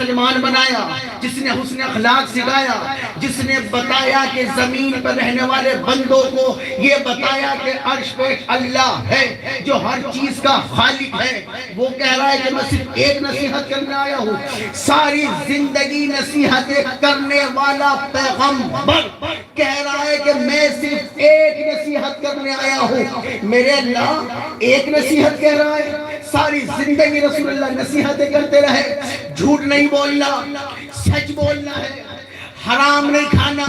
مسلمان بنایا، جس نے حسن اخلاق سکھایا، جس نے بتایا کہ زمین پر رہنے والے بندوں کو یہ بتایا کہ عرش پہ اللہ ہے جو ہر چیز کا خالق ہے، وہ کہہ رہا ہے کہ میں صرف ایک نصیحت کرنے آیا ہوں، ساری زندگی نصیحتیں کرنے والا پیغمبر کہہ رہا ہے کہ میں صرف ایک نصیحت کرنے آیا ہوں۔ میرے اللہ ایک نصیحت کہہ رہا ہے، ساری زندگی رسول اللہ نصیحتیں کرتے رہے، جھوٹ نہیں بولنا، سچ بولنا ہے، حرام نہیں کھانا،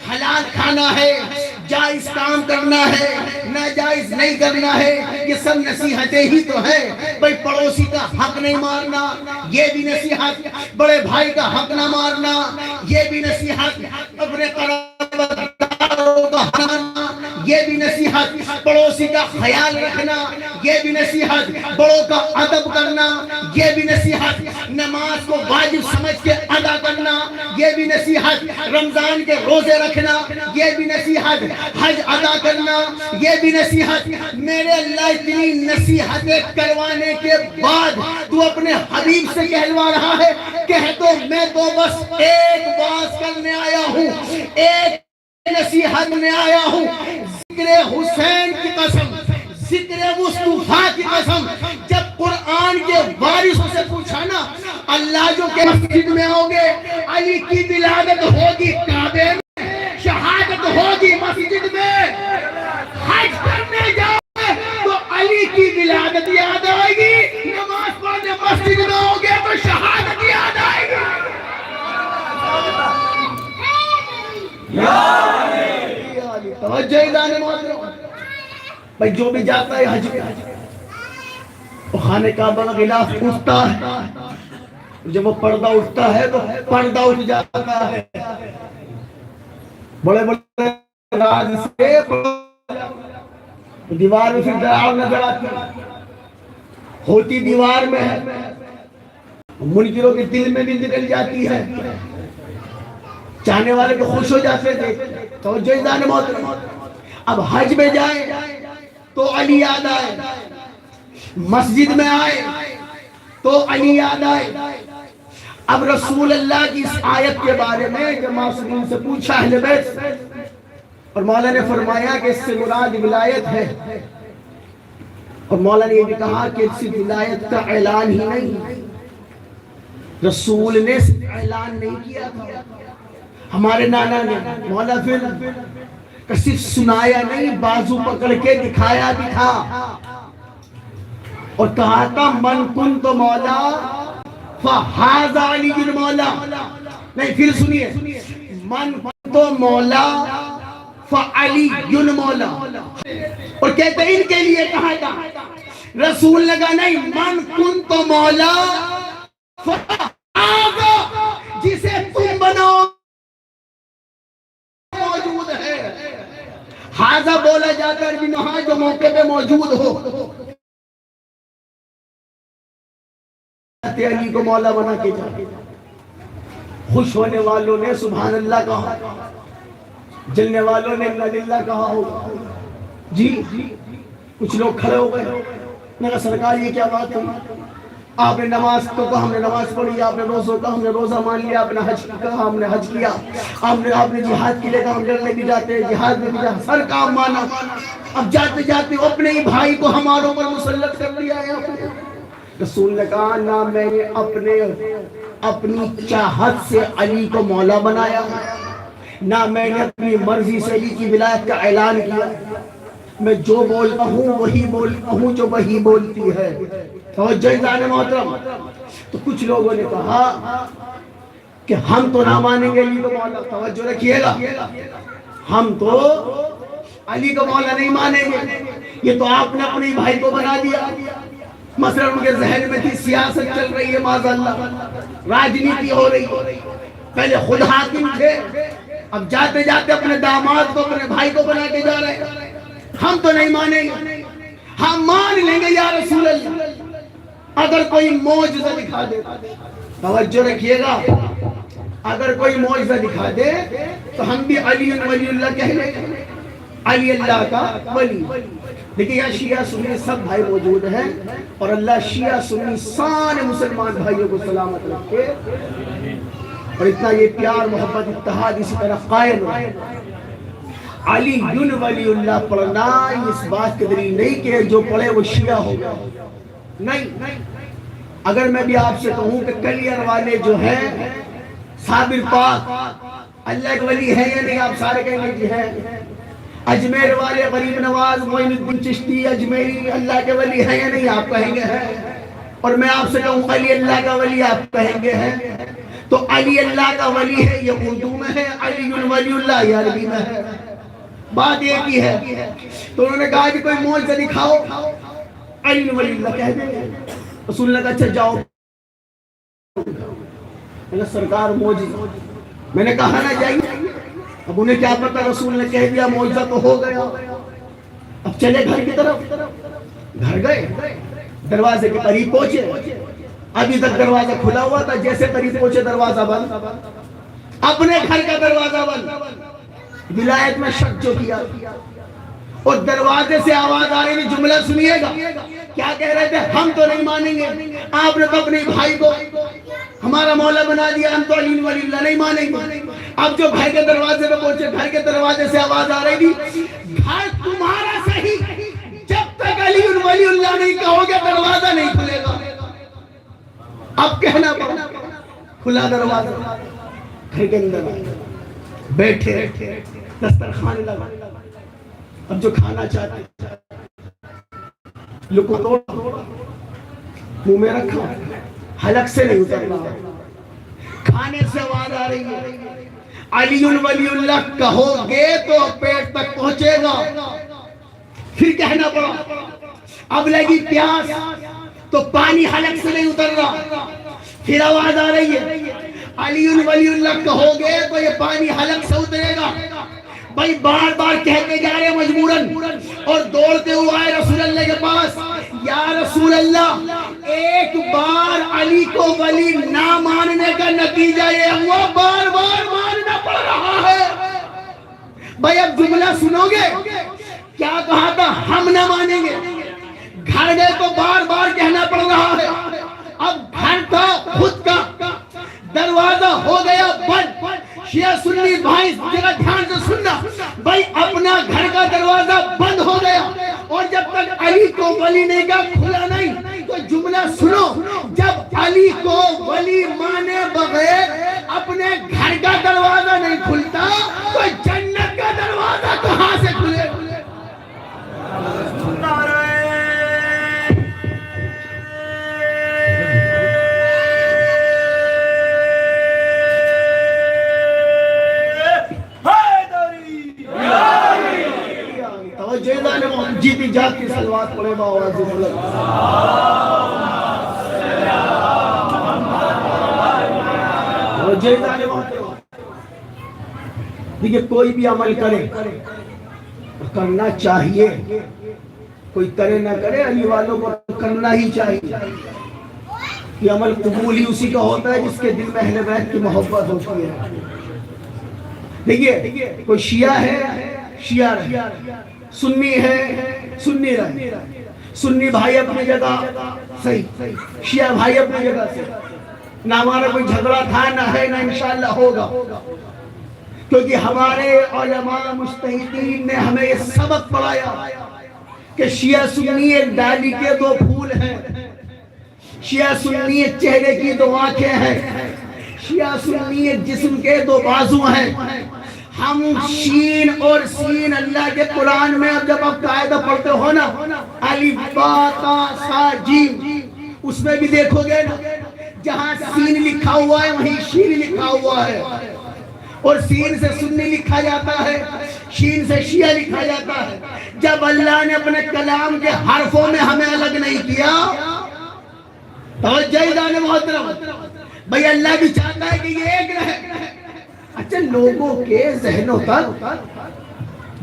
حلال کھانا ہے، جائز کام کرنا ہے، ناجائز نہیں کرنا ہے، یہ سب نصیحتیں ہی تو ہے۔ بھئی پڑوسی کا حق نہیں مارنا، یہ بھی نصیحت، بڑے بھائی کا حق نہ مارنا، یہ بھی نصیحت، اپنے قرابتداروں کا حق مارنا، یہ بھی نصیحت، پڑوسی کا خیال رکھنا، یہ بھی نصیحت، بڑوں کا ادب کرنا، یہ بھی نصیحت، نماز کو واجب سمجھ کے ادا کرنا، یہ بھی نصیحت، رمضان کے روزے رکھنا، یہ بھی نصیحت، حج ادا کرنا، یہ بھی نصیحت۔ میرے اللہ اتنی نصیحتیں کروانے کے بعد تو اپنے حبیب سے کہلوا رہا ہے، کہہ دو میں تو بس ایک بات کرنے آیا ہوں، ایک نصیحت میں آیا ہوں، ذکر حسین کی قسم، ذکر مصطفیٰ کی قسم۔ جب قرآن کے وارثوں سے پوچھا نا، اللہ جو کہ مسجد میں ہوگے، علی کی ولادت ہوگی کعبے میں، شہادت ہوگی مسجد میں، حج کرنے جاؤ تو علی کی ولادت یاد آئے گی، نماز پڑھنے مسجد میں ہوگے تو شہادت یاد آئے گی۔ توجہ ادانے محترم، بھئی جو بھی جاتا ہے حج میں، وہ خانہ کعبہ کا غلاف اٹھتا ہے، جب وہ پردہ اٹھتا ہے تو پردہ اٹھ جاتا ہے، بڑے بڑے راز سے دیوار میں پھر دراڑ نظر آتی ہوتی، دیوار میں منکروں کے دل میں بھی نکل جاتی ہے، چاہنے والے کو خوش ہو جاتے تھے۔ توجہ ادانے محترم، اب حج میں جائیں تو علی یاد آئے، مسجد میں آئے تو علی یاد آئے۔ اب رسول اللہ کی اس آیت کے بارے میں جب معصومین سے پوچھا اہل بیت سے، اور مولا نے فرمایا کہ اس سے مراد ولایت ہے، اور مولا نے یہ بھی کہا کہ اس سے ولایت کا اعلان ہی نہیں، رسول نے اعلان نہیں کیا تھا، ہمارے نانا نے، مولا پھر صرف سنایا نہیں، بازو پکڑ کے دکھایا بھی تھا، اور کہا تھا من کنت مولا فہذا علی مولا۔ نہیں پھر سنیے، من کنت مولا فعلی مولا، اور کہتے ہیں ان کے لیے کہا تھا، رسول نے کہا نہیں، من کنت مولا فہذا، جسے تم بناؤ موجود ہے، حاضر بولا جاتا ہے وہاں جو موقع پہ موجود ہو۔ علی کو مولا بنا کے جا، خوش ہونے والوں نے سبحان اللہ کہا، جلنے والوں نے انا للہ کہا ہوگا۔ جی کچھ لوگ کھڑے ہو گئے، میں کہا سرکار یہ کیا بات ہے، آپ نے نماز تو کہا ہم نے نماز پڑھی، آپ نے روزہ کہا ہم نے روزہ مان لیا، آپ نے حج کہا ہم نے حج کیا، آپ نے جہاد کے لیے کہا ہم لڑنے بھی جاتے ہیں، جہاد میں بھی جاتے، سر کام مانا، اب جاتے جاتے اپنے ہی بھائی کو ہماروں پر مسلط کر لیا ہے۔ رسول نے کہا نہ میں نے اپنی چاہت سے علی کو مولا بنایا، نہ میں نے اپنی مرضی سے علی کی ولایت کا اعلان کیا، میں جو بولتا ہوں وہی بولتا ہوں جو وہی بولتی ہے۔ توجہ ادانے محترم، تو کچھ لوگوں نے کہا کہ ہم تو نہ مانیں گے علی کو مولا، توجہ رکھیے گا، ہم تو علی کو مولا نہیں مانیں گے، یہ تو آپ نے اپنے بھائی کو بنا دیا۔ مثلا ان کے ذہن میں تھی سیاست چل رہی ہے، معاذ اللہ راجنیتی ہو رہی، پہلے خود حاکم تھے، اب جاتے جاتے اپنے داماد کو اپنے بھائی کو بنا کے جا رہے ہیں، ہم تو نہیں مانیں گے، ہم مان لیں گے یا رسول اللہ اگر کوئی معجزہ دکھا دے۔ توجہ رکھیے گا، اگر کوئی معجزہ دکھا دے تو ہم بھی علی ولی اللہ کہہ لیں گے، علی اللہ کا ولی۔ دیکھیں یہاں شیعہ سنی سب بھائی موجود ہیں، اور اللہ شیعہ سنی سارے مسلمان بھائیوں کو سلامت رکھے، اور اتنا یہ پیار محبت اتحاد اسی طرح قائم رہے۔ علی ولی اللہ پڑھنا اس بات کی دلیل نہیں کہ جو پڑھے وہ شیعہ ہوگا، نہیں۔ اگر میں بھی آپ سے کہوں کہ کلیئر والے جو ہیں صابر پاک اللہ کے ولی ہے یا نہیں، آپ سارے کہیں گے جی ہے۔ اجمیر والے غریب نواز معین الدین چشتی اجمیری اللہ کے ولی ہے یا نہیں، آپ کہیں گے ہے۔ اور میں آپ سے کہوں علی اللہ کا ولی، آپ کہیں گے ہے۔ تو علی اللہ کا ولی ہے یہ اردو میں ہے، علی ولی اللہ یہ عربی میں ہے، بات ایک ہی ہے۔ تو انہوں نے کہا کہ کوئی معجزہ دکھاؤ، علی ولی اللہ کہہ دیں۔ رسول اللہ کا اچھا جاؤ، میں نے سرکار معجزہ، میں نے کہا نہ جائیے۔ اب انہیں کیا پتا، رسول نے کہہ دیا معجزہ تو ہو گیا، اب چلے گھر کی طرف۔ گھر گئے، دروازے کے قریب پہنچے، ابھی تک دروازہ کھلا ہوا تھا، جیسے قریب پہنچے دروازہ بند، اپنے گھر کا دروازہ بند۔ ولایت میں شک جو کیا، اور دروازے سے آواز آ رہی تھی، جملہ سنیے گا، کیا کہہ رہے تھے؟ ہم تو نہیں مانیں گے، آپ نے تو اپنے بھائی کو ہمارا مولا بنا دیا، ہم تو علی ولی اللہ نہیں مانیں گے۔ اب جو گھر کے دروازے پہ پہنچے، گھر کے دروازے سے آواز آ رہی تھی، گھر تمہارا صحیح، جب تک علی ولی اللہ نہیں کہو گے دروازہ نہیں کھلے گا۔ اب کہنا پڑا، کھلا دروازہ، گھر کے اندر بیٹھے، دسترخوان لگا، اب جو کھانا چاہتے لکو توڑا، منہ میں رکھا، حلق سے نہیں اتر رہا، کھانے سے آواز آ رہی ہے، علی ولی اللہ کہو گے تو پیٹ تک پہنچے گا۔ پھر کہنا پڑا، اب لگی پیاس تو پانی حلق سے نہیں اتر رہا، پھر آواز آ رہی ہے، علی ولی اللہ کہو گے تو یہ پانی حلق سے اترے گا۔ بھائی بار بار کہتے جا رہے مجبوراً، اور دوڑتے ہوئے آئے رسول اللہ کے پاس، یا رسول اللہ ایک بار علی کو ولی نہ ماننے کا نتیجہ یہ ہوا بار بار ماننا پڑ رہا ہے۔ بھائی اب جملہ سنو گے، کیا کہا تھا؟ ہم نہ مانیں گے۔ گھر گئے تو بار بار کہنا پڑ رہا ہے، اب گھر تھا خود کا، دروازہ ہو گیا بند۔ شیعہ سنی بھائی ذرا دھیان سے سننا، بھائی اپنا گھر کا دروازہ بند ہو گیا، اور جب تک علی کو ولی نہیں کا کھلا نہیں، تو جملہ سنو، جب علی کو ولی مانے بغیر اپنے گھر کا دروازہ نہیں کھلتا تو جنت کا دروازہ کہاں سے کھلے؟ جیتی جاتی سلوات پڑے با آواز بلند۔ دیکھیں کوئی بھی عمل کرے، کرنا چاہیے، کوئی کرے نہ کرے، علی والوں کو کرنا ہی چاہیے۔ یہ عمل قبول ہی اسی کا ہوتا ہے جس کے دل میں اہل بیت کی محبت ہوتی ہے۔ دیکھیے کوئی شیعہ ہے، شیعہ رہے، سنی ہے، سنی رہے، سنی بھائی اپنی جگہ صحیح، شیعہ بھائی اپنی جگہ سے، نہ ہمارا کوئی جھگڑا تھا، نہ ہے، نہ انشاءاللہ ہوگا، کیونکہ ہمارے علماء مجتہدین نے ہمیں یہ سبق پڑھایا کہ شیعہ سنی ایک ڈالی کے دو پھول ہیں، شیعہ سنی ایک چہرے کی دو آنکھیں ہیں، شیعہ سنی ایک جسم کے دو بازو ہیں۔ ہم شین اور سین اللہ کے قرآن میں اب جب آپ قاعدہ پڑھتے ہو نا، الف با تا سا جیم، اس میں بھی دیکھو گے نا، جہاں سین لکھا ہوا ہے وہیں شین لکھا ہوا ہے، اور سین سے سنی لکھا جاتا ہے، شین سے شیعہ لکھا جاتا ہے۔ جب اللہ نے اپنے کلام کے حرفوں میں ہمیں الگ نہیں کیا، توجہ دان محترم، بھئی اللہ بھی چاہتا ہے کہ یہ ایک رہے۔ اچھا لوگوں کے ذہنوں تک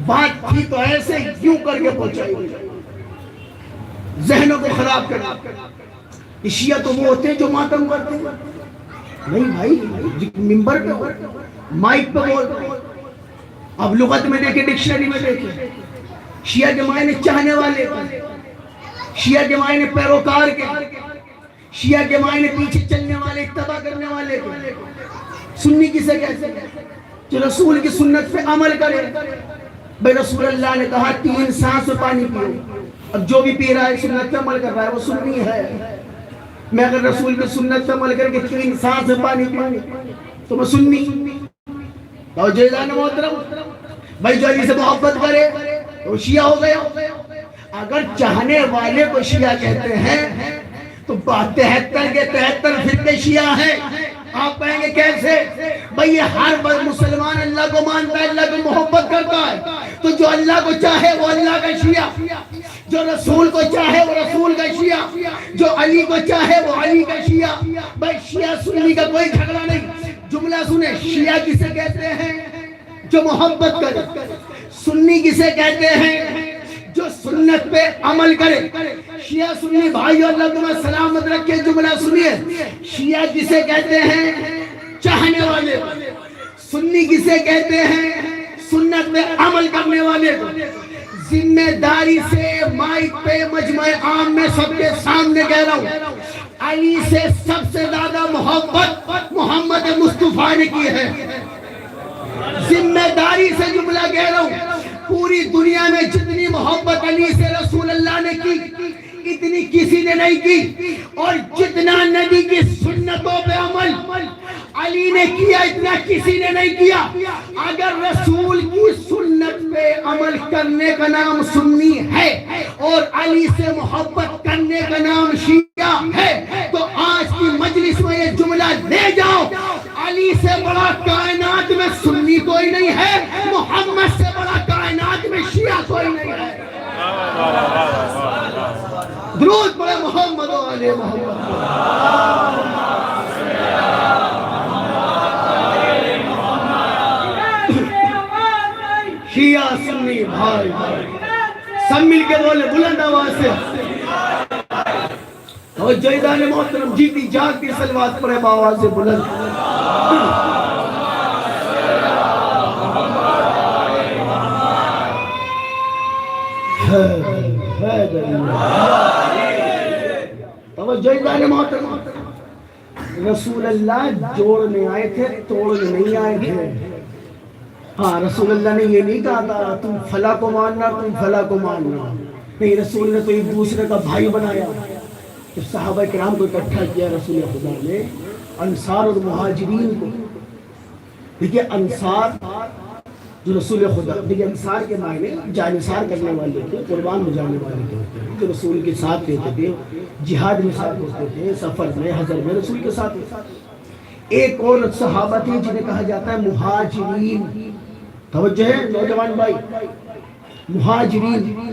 بات تھی تو ایسے یوں کر کے پہنچائی ہوئی، ذہنوں کو خراب کرنا۔ شیعہ تو وہ ہوتے ہیں جو ماتم کرتے ہیں، نہیں بھائی، منبر پہ مائک پہ بولتے ہیں۔ اب لغت میں دیکھیں، ڈکشنری میں دیکھیں، شیعہ کے معنی چاہنے والے کے، شیعہ کے معنی پیروکار کے، شیعہ کے معنی پیچھے چلنے والے، اتباع کرنے والے کے۔ سنی کسے کہتے ہیں؟ جو رسول کی سنت پہ عمل کرے۔ بھئی رسول اللہ نے کہا 3 سانس میں پانی پیو، اب جو بھی پی رہا ہے سنت پہ عمل کر رہا ہے وہ سنی ہے۔ میں اگر رسول کی سنت پہ عمل کر کے 3 سانس میں پانی پیوں تو میں سنی۔ اور جیدان محترم، بھئی جو علی سے محبت کرے تو شیعہ ہو گیا۔ اگر چاہنے والے کو شیعہ کہتے ہیں تو 73 کے 73 فرقے شیعہ ہیں۔ آپ کہیں گے کیسے؟ بھئی یہ ہر مسلمان اللہ کو مانتا ہے، اللہ کو محبت کرتا ہے، تو جو اللہ کو چاہے وہ اللہ کا شیعہ، جو رسول کو چاہے وہ رسول کا شیعہ، جو علی کو چاہے وہ علی کا شیعہ۔ بھئی شیعہ سنی کا کوئی جھگڑا نہیں۔ جملہ سنیں، شیعہ کسے کہتے ہیں؟ جو محبت کرے۔ سنی کسے کہتے ہیں؟ جو سنت پہ عمل کرے۔ شیعہ سنی بھائیو اللہ تمہیں سلامت رکھے، جملہ سنیے۔ شیعہ کسے کہتے ہیں؟ چاہنے والے۔ سنی کسے کہتے ہیں؟ سنت پہ عمل کرنے والے۔ ذمہ داری سے مائک پہ مجمع عام میں سب کے سامنے کہہ رہا ہوں، علی سے سب سے زیادہ محبت محمد مصطفیٰ نے کی ہے۔ ذمہ داری سے جملہ کہہ رہا ہوں، پوری دنیا میں جتنی محبت علی سے رسول اللہ نے کی اتنی کسی نے نہیں کی، اور جتنا نبی کی سنتوں پہ عمل علی نے کیا اتنا کسی نے نہیں کیا۔ اگر رسول کی سنت پہ عمل کرنے کا نام سنی ہے اور علی سے محبت کرنے کا نام شیعہ ہے تو آج کی مجلس میں یہ جملہ لے جاؤ، علی سے بڑا کائنات میں سنی کوئی نہیں ہے، محمد سے بڑا کائنات میں شیعہ کوئی نہیں ہے۔ درود پڑھے محمد و علی محمد۔ شیعہ سنی بھائی سب مل کے بولے بلند آواز سے، اور جیدان محترم جیتی جاگتی صلوات پڑھے بآواز بلند۔ جیدان محترم، رسول اللہ جوڑنے آئے تھے، توڑنے نہیں آئے تھے۔ ہاں رسول اللہ نے یہ نہیں کہا تھا تم فلاں کو ماننا تم فلاں کو ماننا، نہیں، رسول نے تو ایک دوسرے کا بھائی بنایا۔ جب صحابہ کرام کو اکٹھا کیا رسول خدا نے، انصار اور مہاجرین کو، دیکھئے انصار جو رسول خدا، دیکھئے انصار کے معنی جانثار کرنے والے تھے، قربان ہو جانے والے تھے، جو رسول کے ساتھ رہتے تھے، جہاد میں ساتھ ہوتے تھے، سفر میں حضر میں رسول کے ساتھ ہوتے تھے۔ ایک اور صحابہ تھے جنہیں کہا جاتا ہے مہاجرین۔ توجہ ہے نوجوان بھائی، مہاجرین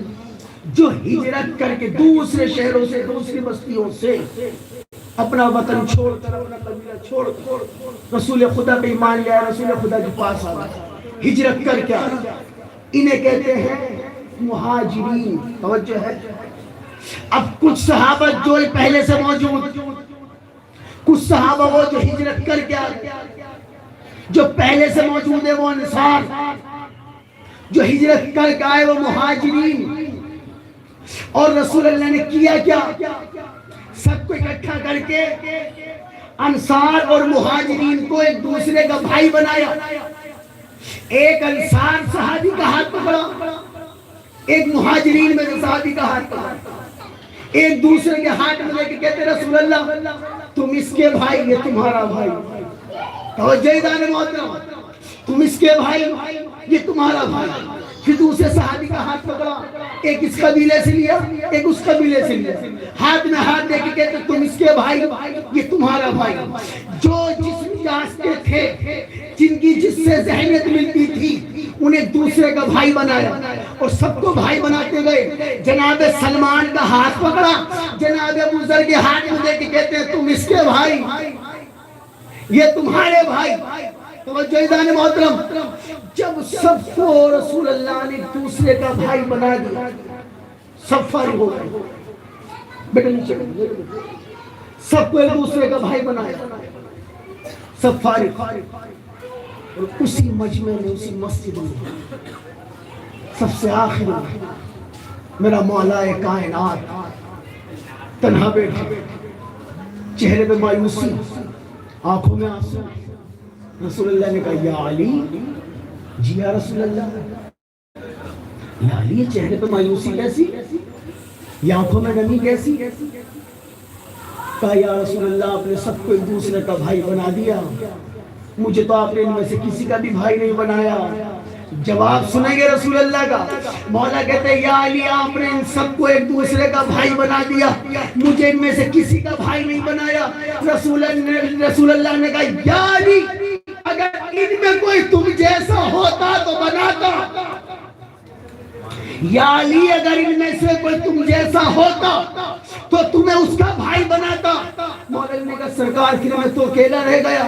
جو ہجرت کر کے دوسرے شہروں سے، دوسری بستیوں سے اپنا وطن چھوڑ کر، اپنا قبیلہ چھوڑ کر رسول خدا پہ ایمان لیا، رسول خدا کے پاس آ گیا، ہجرت کر کے آیا، انہیں کہتے ہیں مہاجرین۔ توجہ ہے۔ اب کچھ صحابہ جو پہلے سے موجود، کچھ صحابہ وہ جو ہجرت کر کے آئے، جو پہلے سے موجود ہے وہ انصار، جو ہجرت کر کے آئے وہ مہاجرین۔ اور رسول اللہ نے کیا کیا؟ سب کو اکٹھا کر کے انصار اور مہاجرین کو ایک دوسرے کا بھائی بنایا۔ ایک انصار صحابی کا ہاتھ پکڑا، ایک مہاجرین میں صحابی کا ہاتھ پکڑا، ایک دوسرے کے ہاتھ میں لے کے کہتے رسول اللہ تم اس کے بھائی، یہ تمہارا بھائی۔ توجہ دان محترم، تم اس کے بھائی، یہ تمہارا بھائی۔ پھر دوسرے صحابی کا ہاتھ پکڑا، ایک اس قبیلے سے لیا، ایک اس قبیلے سے لیا، ہاتھ میں ہاتھ دے کے کہتے تم اس کے بھائی، یہ تمہارا بھائی۔ جو جس مزاج کے تھے، جن کی جس سے ذہنیت ملتی تھی، انہیں دوسرے کا بھائی بنایا اور سب کو بھائی بناتے گئے۔ جناب سلمان کا ہاتھ پکڑا، جناب ابو ذر کے ہاتھ میں دے کے کہتے ہیں تم اس کے بھائی، یہ تمہارے بھائی۔ توجہ دان محترم، جب سب کو رسول اللہ نے دوسرے کا بھائی بنا دیا، سب فارغ ہو گئے، بیٹا نیچے سب کو ایک دوسرے کا بھائی بنایا، سب فارغ، اور اسی مجمع میں، اسی مسجد میں سب سے آخر میرا مولا کائنات تنہا بیٹھا، چہرے پہ مایوسی، آنکھوں میں آنسو۔ رسول اللہ نے کہا یا علی، جی یا رسول اللہ۔ یا علی یہ چہرے پہ مایوسی کیسی، یہ آنکھوں میں نمی کیسی؟ کہا یا رسول اللہ آپ نے سب کو ایک دوسرے کا بھائی بنا دیا، مجھے تو آپ نے ان میں سے کسی کا بھی بھائی نہیں بنایا۔ جواب سنیں گے رسول اللہ کا؟ مولا کہتے ہیں یا علی آپ نے ان سب کو ایک دوسرے کا بھائی بنا دیا، مجھے ان میں سے کسی کا بھائی نہیں بنایا۔ رسول اللہ نے کہا یا علی اگر ان میں کوئی تم جیسا ہوتا تو بناتا، یا علی اگر ان میں سے کوئی تم جیسا ہوتا تو تمہیں اس کا بھائی بناتا۔ مولا نے کہا سرکار کی میں تو اکیلا رہ گیا۔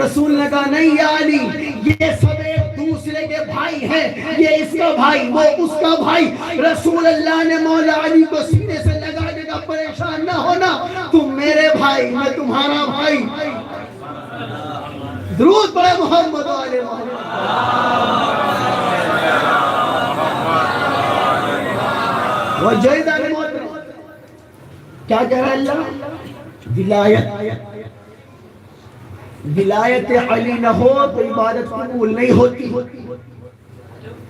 رسول نے کہا نہیں یا علی یہ سب ایک دوسرے کے بھائی ہیں، یہ اس کا بھائی وہ اس کا بھائی۔ رسول اللہ نے مولا علی کو سینے سے لگا دے گا پریشان نہ ہونا، تم میرے بھائی میں تمہارا بھائی۔ درود پڑھے محمد علیہ محمد۔ کیا کہہ رہا ہے اللہ؟ ولایت علی نہ ہو تو عبادت قبول نہیں ہوتی۔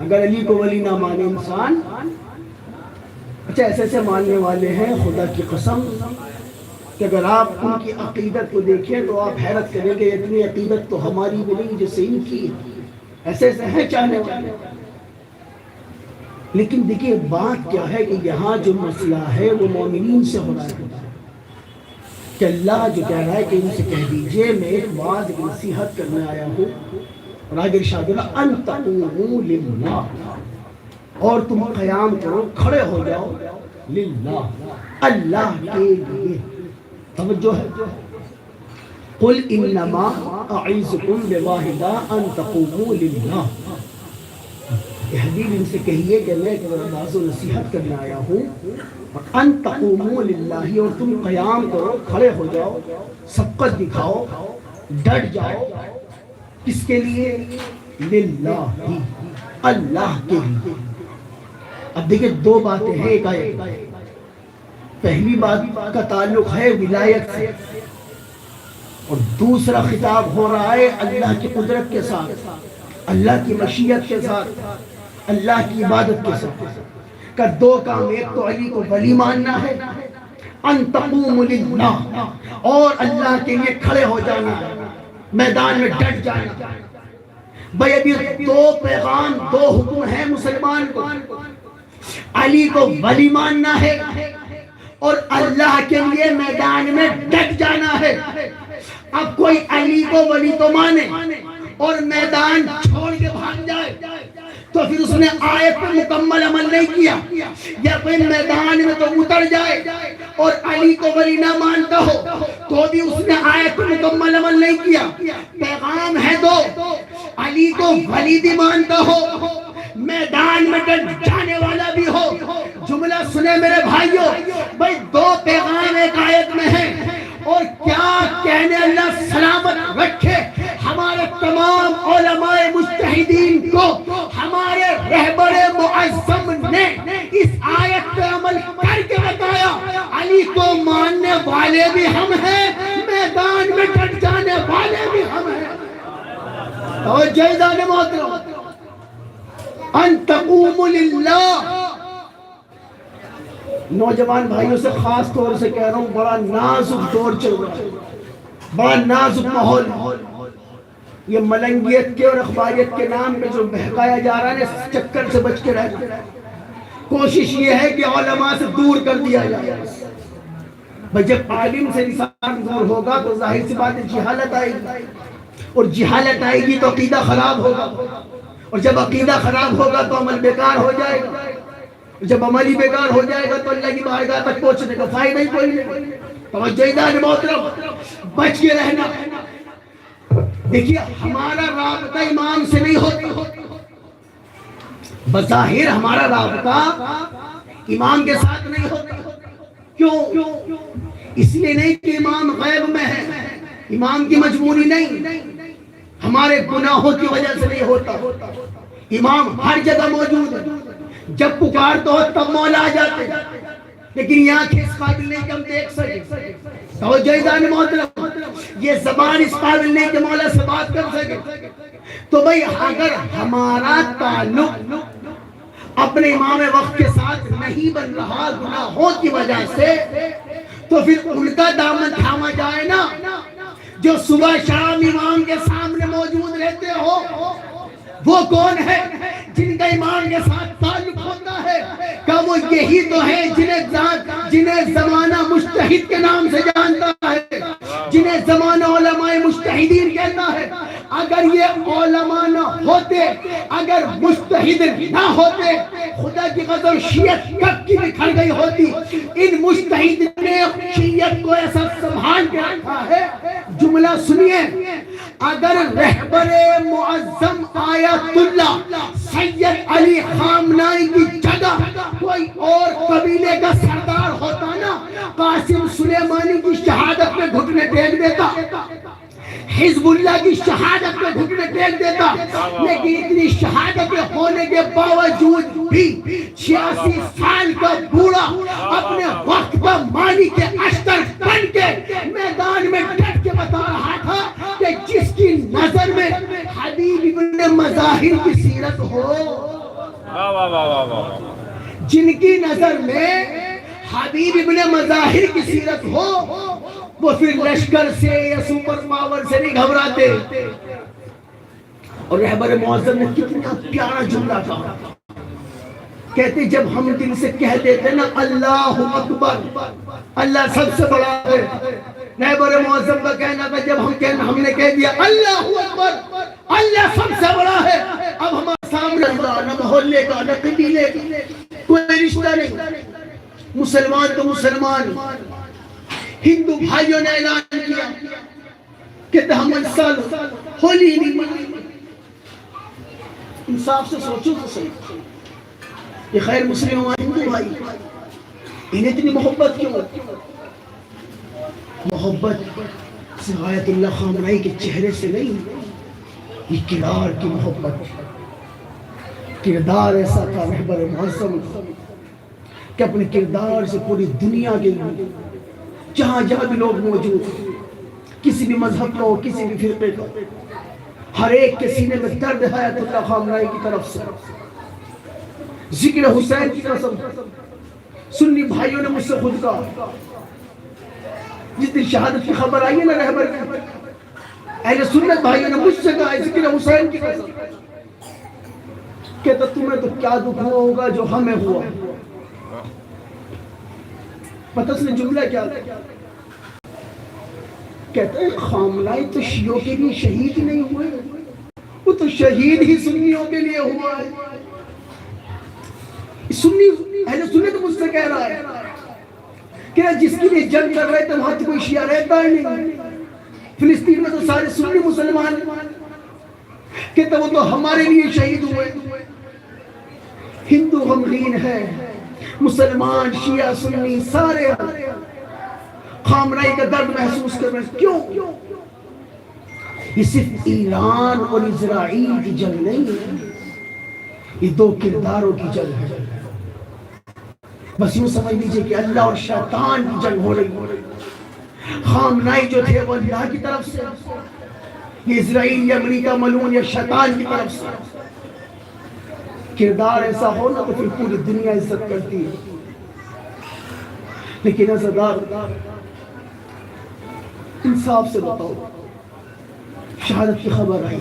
اگر علی کو ولی نہ مانے انسان، اچھا ایسے ایسے ماننے والے ہیں خدا کی قسم کہ اگر آپ ان کی عقیدت کو دیکھیں تو آپ حیرت کریں گے اتنی عقیدت تو ہماری بھی نہیں جیسے ان کی۔ ایسے ایسے ہیں چاہنے والے، لیکن دیکھیے بات کیا ہے کہ یہاں جو مسئلہ ہے وہ مومنین سے ہو رہا ہے کہ اللہ جو کہہ رہا ہے کہ ان سے کہہ دیجئے میں ایک وعظ نصیحت کرنے آیا ہوں، اور آگے ارشاد اللہ ان تقوموا للہ، اور تم قیام کرو کھڑے ہو جاؤ للہ اللہ کے لیے۔ توجہ ہے، قل انما اعظکم بواحدہ ان تقوموا للہ، حبیب ان سے کہیے کہ میں ایک واعظ و نصیحت کرنے آیا ہوں، اور ان تقوموا للہ، اور تم قیام کرو کھڑے ہو جاؤ، سبقت دکھاؤ، ڈٹ جاؤ، کس کے لیے؟ للہ، اللہ کے لیے۔ اب دیکھیں دو باتیں ہیں ایک آیت۔ پہلی بات کا تعلق ہے ولایت سے، اور دوسرا خطاب ہو رہا ہے اللہ کی قدرت کے ساتھ، اللہ کی مشیت کے ساتھ، اللہ کی عبادت کے ساتھ۔ کہ دو کام، ایک تو علی کو ولی ماننا ہے، ان تقوم للہ، اور اللہ کے لیے کھڑے ہو جانا، میدان میں ڈٹ جانا۔ بھئی ابھی دو پیغام، دو حکم ہیں مسلمان کو، علی کو ولی ماننا ہے اور اللہ کے لیے میدان میں ڈٹ جانا ہے۔ اب کوئی علی کو ولی تو مانے اور میدان چھوڑ کے بھاگ جائے تو پھر اس نے آیت پر مکمل عمل نہیں کیا، یا کوئی میدان میں تو اتر جائے اور علی کو ولی نہ مانتا ہو تو بھی اس نے آیت پر مکمل عمل نہیں کیا۔ پیغام ہے دو، علی کو ولی بھی مانتا ہو، میدان میں ڈٹ جانے والا بھی ہو۔ جملہ سنے میرے بھائیوں، بھئی دو پیغام ایک آیت میں ہیں، اور کیا کہنے اللہ سلامت رکھے ہمارے تمام علماء مجتہدین کو ہمارے رہبر معظم نے اس آیت پر عمل کر کے بتایا علی کو ماننے والے بھی ہم ہیں، میدان میں ڈٹ جانے والے بھی ہم ہیں۔ اور جیدان محترم ان تقوم للہ، نوجوان بھائیوں سے خاص طور سے کہہ رہا ہوں، بڑا نازک دور چل رہا ہے، بڑا نازک ماحول۔ یہ ملنگیت کے اور اخباریت کے نام پہ جو بہکایا جا رہا ہے اس چکر سے بچ کے رہنا۔ کوشش یہ ہے کہ علماء سے دور کر دیا جائے۔ بھئی جب عالم سے انسان دور ہوگا تو ظاہر سی بات ہے جہالت آئے گی، اور جہالت آئے گی تو عقیدہ خراب ہوگا، اور جب عقیدہ خراب ہوگا تو عمل بیکار ہو جائے گا، جب عمل ہی بیکار ہو جائے گا تو اللہ کی بارگاہ تک پہنچنے کا فائدہ ہی کوئی نہیں۔ توجہ دار محترم، بچ کے رہنا۔ دیکھیے ہمارا رابطہ امام سے نہیں ہوتا، بظاہر ہمارا رابطہ امام کے ساتھ نہیں ہوتا۔ کیوں؟ اس لیے نہیں کہ امام غیب میں ہے، امام کی مجبوری نہیں، ہمارے گناہوں کی وجہ سے نہیں ہوتا۔ امام ہر جگہ موجود ہے، جب پکار تو تب مولا آ جاتے، لیکن یہ آنکھیں اس قابل نہیں کہ ہم دیکھ سکے، توجہ دان محترم، یہ زبان اس قابل نہیں کہ مولا سے بات کر سکے. تو بھئی اگر ہمارا تعلق اپنے امام وقت کے ساتھ نہیں بن رہا گناہوں کی وجہ سے، تو پھر ان کا دامن تھاما جائے نا، جو صبح شام امام کے سامنے موجود رہتے ہو. وہ کون ہے جن کا امام کے ساتھ تعلق ہوتا ہے؟ کہ وہ یہی تو ہے جنہیں زمانہ مجتہد کے نام سے جانتا ہے، جنہیں زمانہ علماء مجتہدین کہتا ہے. اگر یہ علماء نہ ہوتے، اگر مجتہد نہ ہوتے، خدا کی قسم شیعت کب کی بکھر گئی ہوتی. ان مجتہد نے شیعت کو ایسا سنبھال کے رکھا ہے. جملہ سنیے، اگر رہبر معظم آیت اللہ سید علی خامنائی کی جگہ کوئی اور قبیلے کا سردار ہوتا نا، قاسم سلیمانی کی شہادت میں گھٹنے ٹیک دیتا، حزب اللہ کی شہادت میں گھٹنے ٹیک دیتا. لیکن اتنی شہادتیں ہونے کے باوجود بھی 86 سال کا بوڑھا اپنے وقت کا مالک اشتر بن کے میدان میں ڈٹ کے بتا رہا تھا کہ جس کی نظر میں حبیب ابن مظاہر کی سیرت ہو، جن کی نظر میں حبیب ابن مظاہر کی سیرت ہو، وہ پھر لشکر سے یا سپر پاور سے نہیں گھبراتے. اور رہبر معظم نے کتنا پیارا جملہ کہا، کہتے جب ہم دل سے کہہ دیتے نا اللہ اکبر، اللہ سب سے بڑا ہے. رہبر معظم کا کہنا تھا جب ہم نے کہہ دیا اللہ اکبر، اللہ سب سے بڑا ہے، اب ہمارے سامنے نہ محلے کا نہ قبیلے کا کوئی رشتہ نہیں. مسلمان تو مسلمان. ہندو بھائیوں نے اعلان کیا کہ ہم اس سال ہولی نہیں منائیں. انصاف سے سوچو تو صحیح، یہ خیر مسلم ہمارے ہندو بھائی، انہیں اتنی محبت کیوں؟ محبت آیت اللہ خامنائی کے چہرے سے نہیں، یہ کردار کی محبت. کردار ایسا تھا رہبر معظم کہ اپنے کردار سے پوری دنیا کے لیے جہاں جہاں بھی لوگ موجود ہیں، کسی بھی مذہب کا ہو، کسی بھی فرقے کا، ہر ایک کے سینے میں درد ہے آیت اللہ خامنائی کی طرف سے. ذکر حسین کی قسم سنی بھائیوں نے مجھ سے خود کہا، جس دن شہادت کی خبر آئی ہے نا رہبر کی، اہل سنت بھائیوں نے مجھ سے کہا ذکر حسین کی قسم، کہتا تمہیں تو کیا دکھ ہوا ہوگا جو ہمیں ہوا. پتہ اس نے جملہ کیا کہتا ہے، خامنائی تو شیعوں کے لیے شہید ہی نہیں ہوئے، وہ تو شہید ہی سنیوں کے لیے ہوا ہے. سنی اہل سنت مجھ سے کہہ رہا ہے کہ جس کے لیے جنگ کر رہے تھے وہاں تو کوئی شیعہ رہتا ہی نہیں. فلسطین میں تو سارے سنی مسلمان، کہتا وہ تو ہمارے لیے شہید ہوئے. ہندو غمگین ہے، مسلمان شیعہ سنی سارے خامنائی کا درد محسوس کر رہے ہیں. کیوں؟ یہ صرف ایران اور اسرائیل کی جنگ نہیں ہے، یہ دو کرداروں کی جنگ ہے. بس یوں سمجھ لیجئے کہ اللہ اور شیطان کی جنگ ہو رہی. خامنائی جو تھے وہ اللہ کی طرف سے، یہ اسرائیل یا امریکہ ملعون یا شیطان کی طرف سے. کردار ایسا ہونا تو پھر پوری دنیا عزت کرتی ہے. لیکن عزادار انصاف سے بتاؤ، شہادت کی خبر آئی،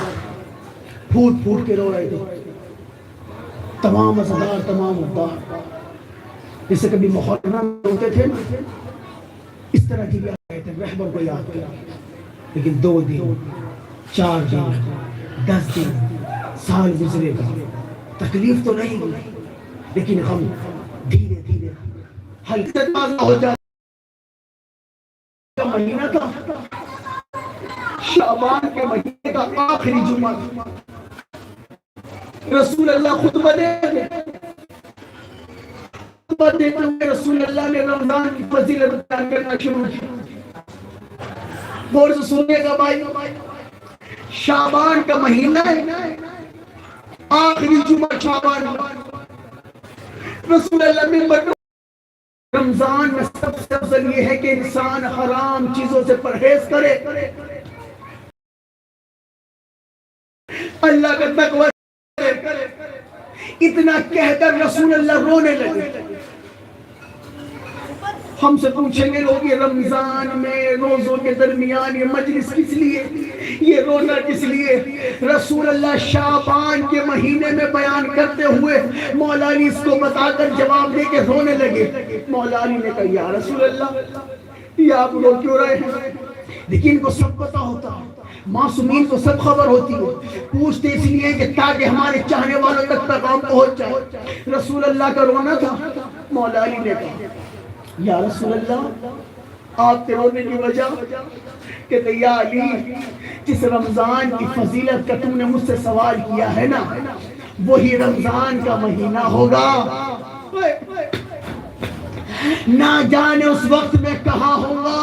پھوٹ پھوٹ کے رو رہے تھے تمام عزادار، تمام عبدار. جیسے کبھی محرم ہوتے تھے نا، اس طرح کی بھی آ رہے تھے رہبر کو یاد کیا. لیکن 2 دن 4 دن 10 دن سال گزرے گا، تکلیف تو نہیں ہوئی، لیکن ہم دھیرے دھیرے حلقت بازا ہو جاتا. مہینہ تھا شعبان کے مہینے کا آخری جمعہ، رسول اللہ خطبہ دیتے ہوئے رسول اللہ نے رمضان کی فضیلت بیان کرنا شروع کی. غور سے سننے کا بھائی، شعبان کا مہینہ ہے، آخری جمعہ شعبان، رسول اللہ ممبر رمضان میں سب سے افضل یہ ہے کہ انسان حرام چیزوں سے پرہیز کرے، اللہ کا تقوی کرے۔ اتنا کہہ کر رسول اللہ رونے لگے۔ ہم سے پوچھیں گے لوگ یہ رمضان میں روزوں کے درمیان یہ مجلس کس لیے، یہ رونا کس لیے؟ رسول اللہ شعبان کے مہینے میں بیان کرتے ہوئے مولا علی اس کو بتا کر جواب دے کے رونے لگے۔ مولا علی نے کہا یا رسول اللہ یہ آپ رو کیوں رہے ہیں؟ لیکن ان کو سب پتا ہوتا، معصومین کو سب خبر ہوتی ہے، پوچھتے اس لیے کہ تاکہ ہمارے چاہنے والوں تک پیغام پہنچ جائے۔ رسول اللہ کا رونا تھا۔ مولا علی نے کہا یا رسول اللہ آپ کے رونے کی وجہ کہتے یا علی جس رمضان کی فضیلت کا تم نے مجھ سے سوال کیا ہے نا وہی رمضان کا مہینہ ہوگا، نہ جانے اس وقت میں کہاں ہوگا،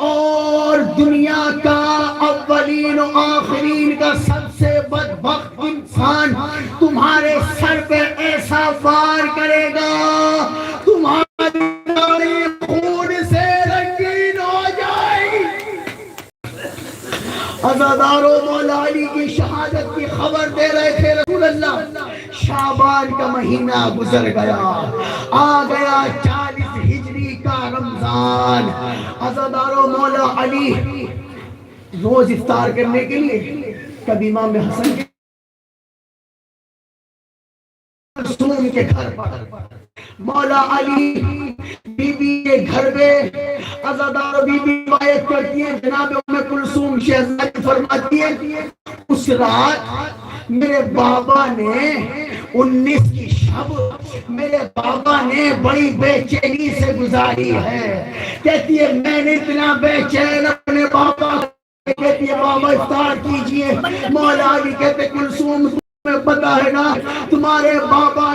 اور دنیا کا اولین و آخرین کا سب سے بدبخت انسان تمہارے سر پہ ایسا وار کرے گا تمہاری خون سے رنگین ہو جائے گی۔ عزادارو مولا علی کی شہادت کی خبر دے رہے تھے رسول اللہ۔ شعبان کا مہینہ گزر گیا، آ گیا 40 ہجری کا رمضان۔ عزادارو مولا علی روز افطار کرنے کے لیے کبھی امام حسن کے گھر پر، مولا علی بی بی کے گھر میں، عزادار بی بی روایت کرتی ہے جناب ام کلثوم شہزادی فرماتی ہے اس رات میرے بابا نے 19 کی شب میرے بابا نے بڑی بے چینی سے گزاری ہے۔ کہتی ہے میں نے اتنا بے چین اپنے بابا، کہتی ہے بابا افطار کیجئے۔ مولا علی کہتے کلثوم تمہیں پتا ہے نا تمہارے بابا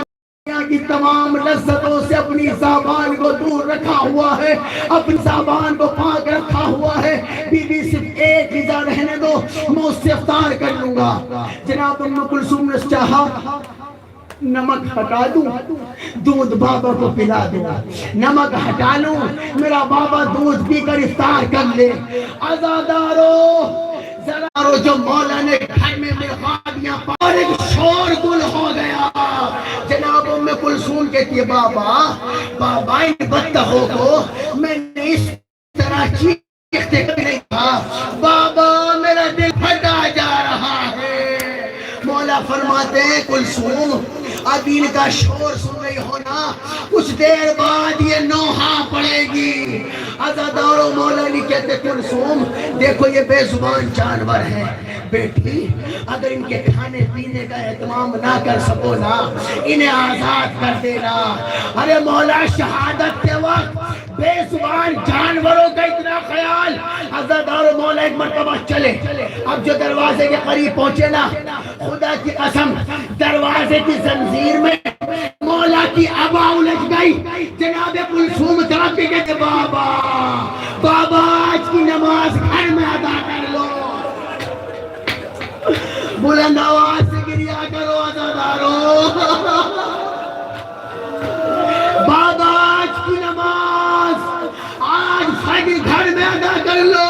کی تمام لذتوں سے اپنی زبان کو دور رکھا ہوا ہے، اپنی زبان کو پاک رکھا ہوا ہے۔ بی بی صرف ایک رضا رہنے دو میں اس سے افطار کر لوں گا۔ جناب ام کلثوم نے چاہا نمک ہٹا دوں دودھ بابا کو پلا دوں، نمک ہٹا لوں میرا بابا دودھ پی کر افطار کر لے۔ عزادارو ذرا جو مولا نے گھر میں مرغابیاں اور ایک شور گل ہو گیا۔ جناب ام کلثوم کہتی ہے بابا ان بطخوں کو میں نے اس طرح چیختے کبھی نہیں کہا، بابا میرا دل پھٹا جا رہا ہے۔ مولا فرماتے ہیں کلثوم اب ان کا شور سن رہی ہونا، کچھ دیر بعد یہ نوحہ پڑے گی۔ عزادار و مولا علی کہتے کلثوم دیکھو یہ بے زبان جانور ہیں بیٹی، اگر ان کے کھانے پینے کا اہتمام نہ کر سکو نا انہیں آزاد کر دینا۔ ارے مولا شہادت کے وقت بے زبان جانوروں کا اتنا خیال۔ عزادار و مولا ایک مرتبہ چلے، اب جو دروازے کے قریب پہنچے نا خدا کی قسم دروازے کی زنجیر میں مولا کی ابا الجھ گئی۔ جناب کلثوم طرف کے کہتے بابا آج کی نماز گھر میں ادا کر لو، بلند آواز سے گریا کرو عزادارو، بابا آج کی نماز آج فجر گھر میں ادا کر لو،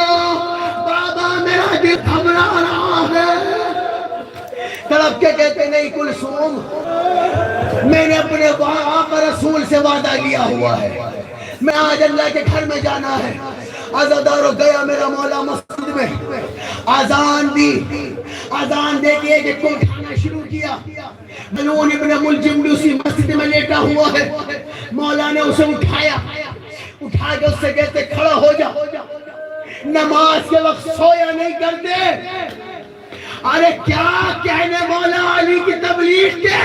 بابا میرا دل گھبرا رہا ہے۔ طرف کے کہتے نہیں کلثوم میں نے اپنے آقا رسول سے وعدہ لیا ہوا ہے، میں آج اللہ کے گھر میں جانا ہے۔ عزادارو گیا میرا مولا مسجد میں، اذان دی، اذان دے کے ایک کو اٹھانا شروع کیا۔ ملعون ابن ملجم بھی اسی مسجد میں لیٹا ہوا ہے۔ مولا نے اسے اٹھایا، اٹھا کے اس سے کہتے کھڑا ہو جا، نماز کے وقت سویا نہیں کرتے۔ ارے کیا کہنے مولا علی کی تبلیغ کے،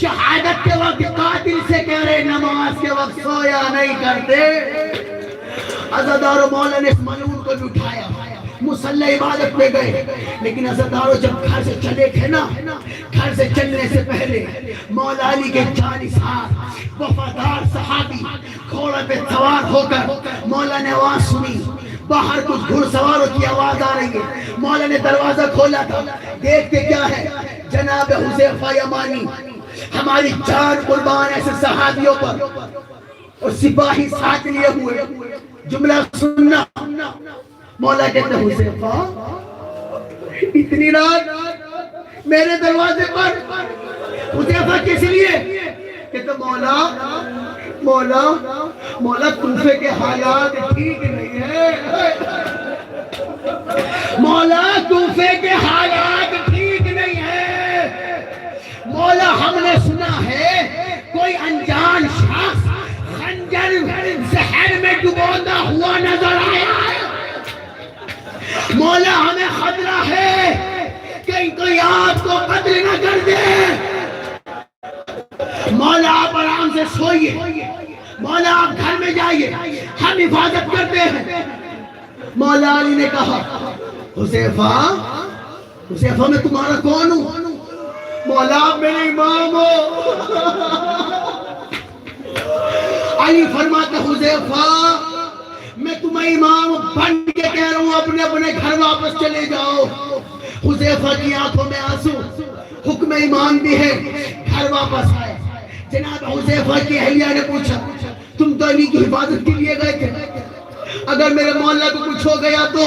شہادت کے وقت قاتل سے کہہ رہے نماز کے وقت سویا نہیں کرتے۔ عزادارو مولا نے اس ملعون کو بھی اٹھایا، مصلی عبادت پہ گئے، لیکن عزادارو جب گھر سے چلے تھے نا، گھر سے چلنے سے پہلے مولا علی کے 40 وفادار صحابی گھوڑے پہ سوار ہو کر مولا نے آواز سنی، باہر کچھ گھڑ سواروں کی آواز آ رہی ہے۔ مولا نے دروازہ کھولا تھا، دیکھتے کیا ہے جناب حذیفہ یمانی ہماری جان قربان ایسے صحابیوں پر، اور سپاہی ساتھ لیے ہوئے. جملہ سننا، مولا کہتے ہیں حذیفہ اتنی رات میرے دروازے پر. حذیفہ کس لیے؟ کہتے مولا طوفے کے حالات ٹھیک نہیں ہے. مولا طوفے کے حالات ٹھیک نہیں ہے. مولا ہم نے سنا ہے کوئی انجان شخص خنجر زہر میں ڈبوتا ہوا نظر آیا ہے. مولا ہمیں خطرہ ہے کہیں کوئی آپ کو قتل نہ کر دے. مولا آپ آرام سے سوئیے، مولا آپ گھر میں جائیے، ہم حفاظت کرتے ہیں. مولا علی نے کہا حذیفہ میں تمہارا کون ہوں؟ مولا آپ میرے امام ہو. علی فرماتے حذیفہ میں تمہیں امام بن کے کہہ رہا ہوں اپنے اپنے گھر واپس چلے جاؤ. حذیفہ کی آنکھوں میں آنسو، حکم امام بھی ہے، گھر واپس آئے. جناب حذیفہ کی اہلیہ نے پوچھا تم تو علی کی حفاظت کے لیے گئے تھے، اگر میرے مولا کو کچھ ہو گیا تو؟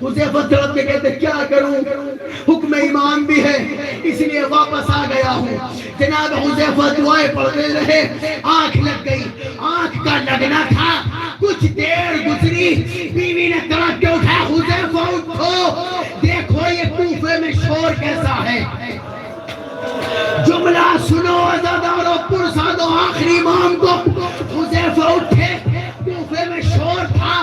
حذیفہ تڑپ کے کہتے کیا کروں، حکم امام بھی ہے اس لیے واپس آ گیا ہوں. جناب حذیفہ دعائیں پڑھتے رہے، آنکھ لگ گئی. آنکھ کا لگنا تھا، کچھ دیر گزری، بیوی نے تڑپ کے اٹھایا حذیفہ اٹھو دیکھو یہ کوفے میں شور کیسا ہے. جملہ سنو عزادار و پرساد و آخری امام کو. حذیفہ اٹھے، کوفے میں شور تھا،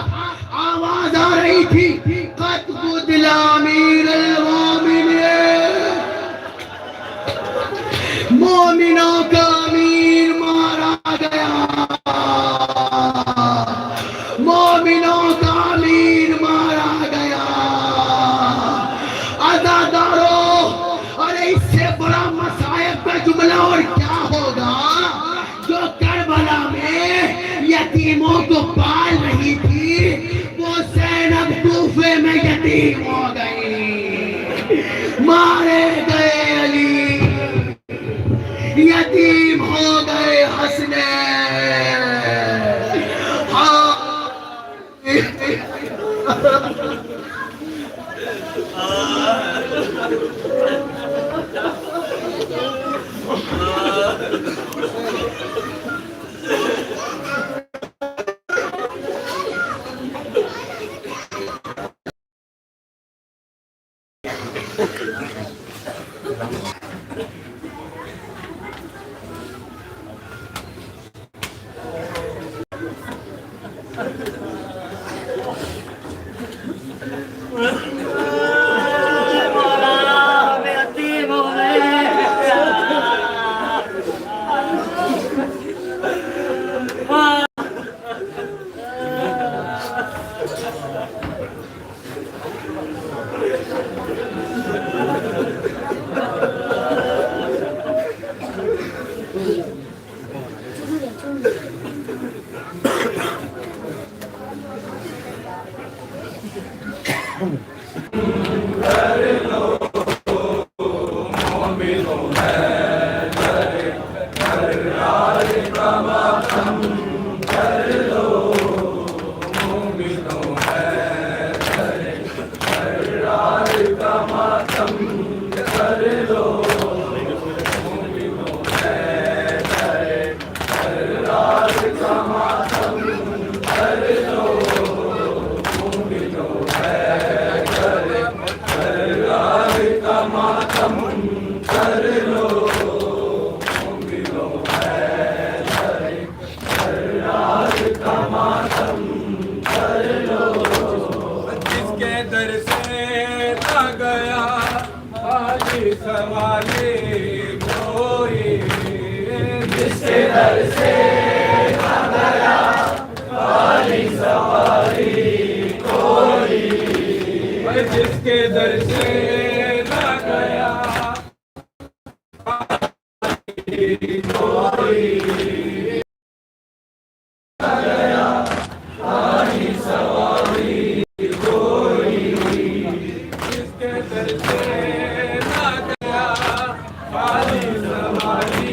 آواز آ رہی تھی قد قتل امیر المومنین، مومنوں کا امیر مارا گیا، مومنوں کا امیر مارا گیا. عزاداروں، ارے اس سے بڑا مصائب کا جملہ اور کیا ہوگا؟ جو کربلا میں یتیموں کو پال رہی تھی وہ زینب کوفے میں یتیم ہو گئی، مارے گئے علی، یتیم ہو گئے حسنین. جس کے در سے نہ گیا خالی سواری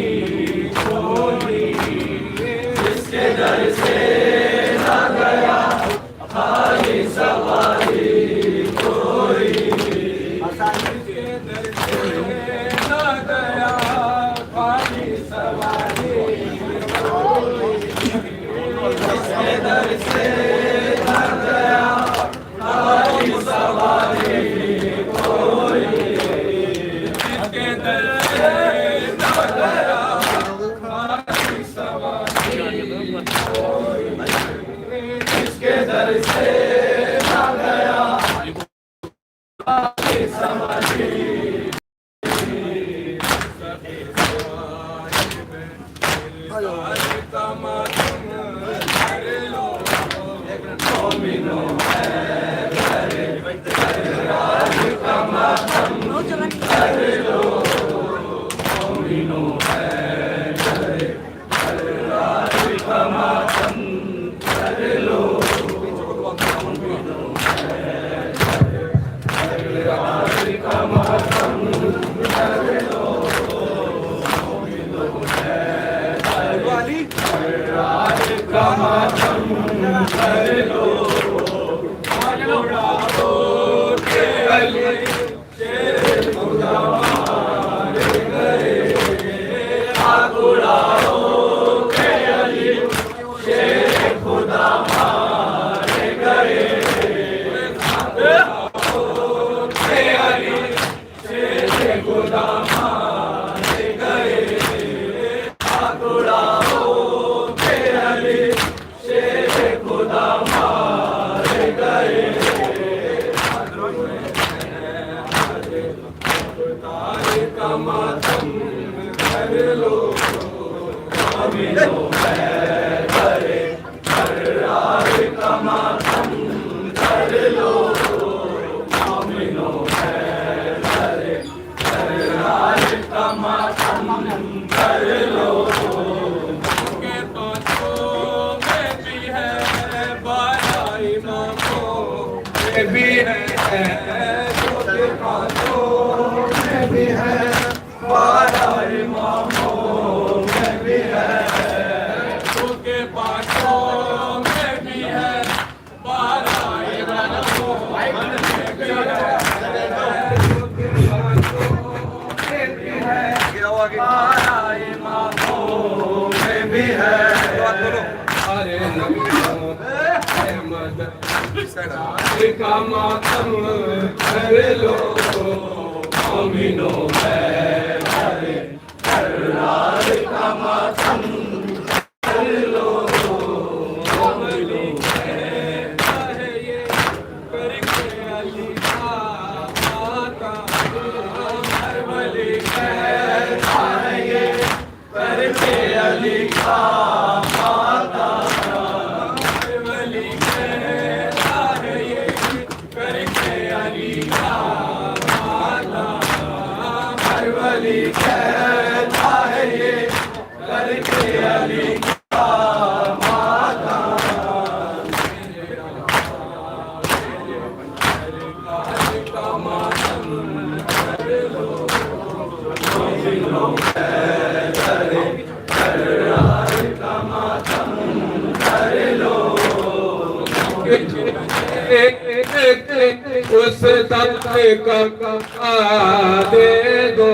اس دم کا دے دو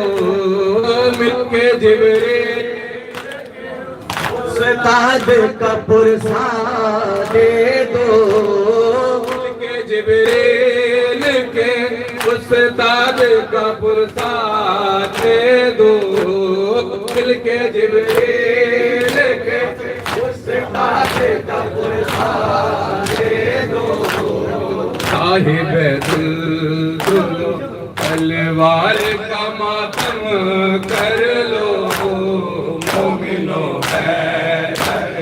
مل کے جبریل استاد کا پرسا دے دو مل کے جبریل کے استاد کا پرسا دے دو مل کے جبریل کے استاد کا پرسا دے دو صاحب تلوار کا ماتم کر لو مومنو ہے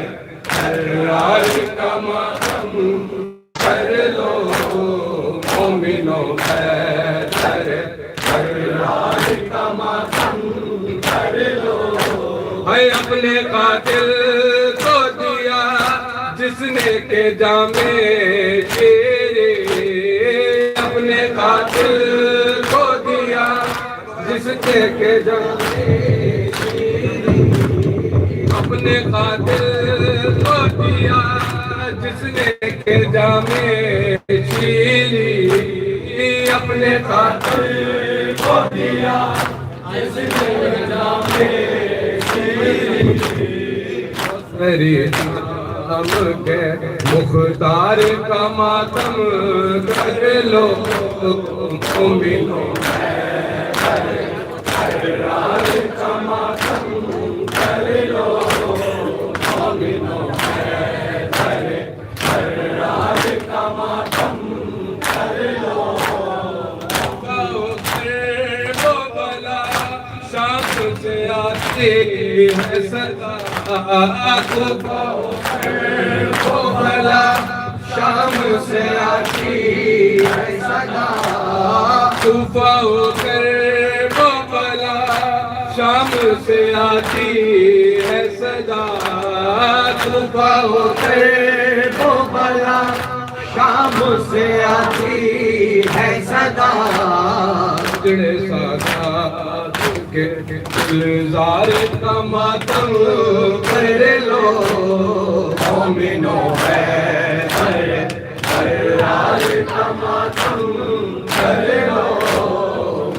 تلوار کا ماتم کر لو مومنو ہے تلوار کا ماتم کر لو ہے اپنے قاتل کو دیا جس نے کہ جامے اپنے قاتل کو دیا جس نے کہ جامے اپنے قاتل کو دیا جس نے کہ جامے چیلی اپنے قاتل کو دیا جس نے کہ جامے چیلی ہم کے مختار کا ماتم کر لو مومنو ہے تلوار کا ماتم کر لو مومنو ہے تلوار کا ماتم کر لو سے آتی ہے صدا صبح ہو کر وہ بلا شام سے آتی ہے صدا صبح ہو کر وہ بلا شام سے آتی ہے صدا صبح ہو کر وہ بلا شام سے آتی ہے صدا جڑے سادات کے گلزار کا ماتم کر لو مومنو ہے گلزار کا ماتم کر لو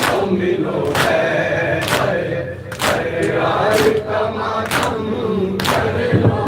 مومنو ہے گلزار کا ماتم کر لو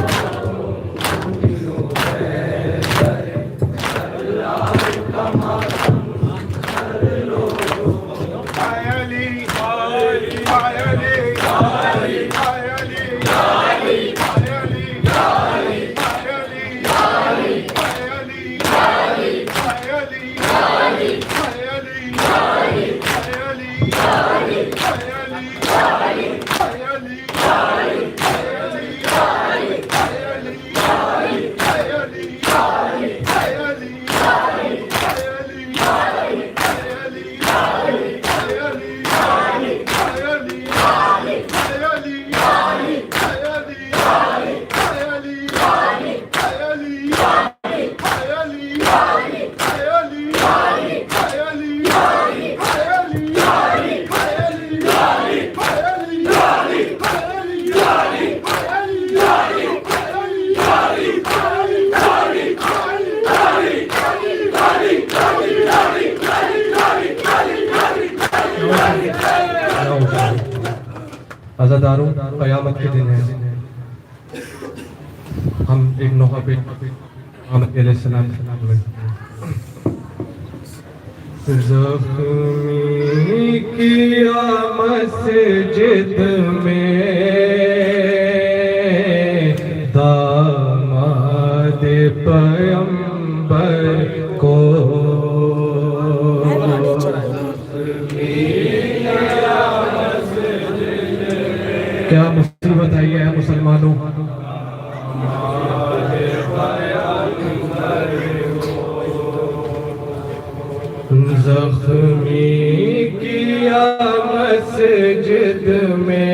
عزاداروں قیامت کے دن ہے ہم ایک نوحہ پہ محمد علیہ السلام زخمی کیا مسجد میں داماد پیغمبر کو کیا مصیبت آئی ہے مسلمانوں زخمی کیا مسجد میں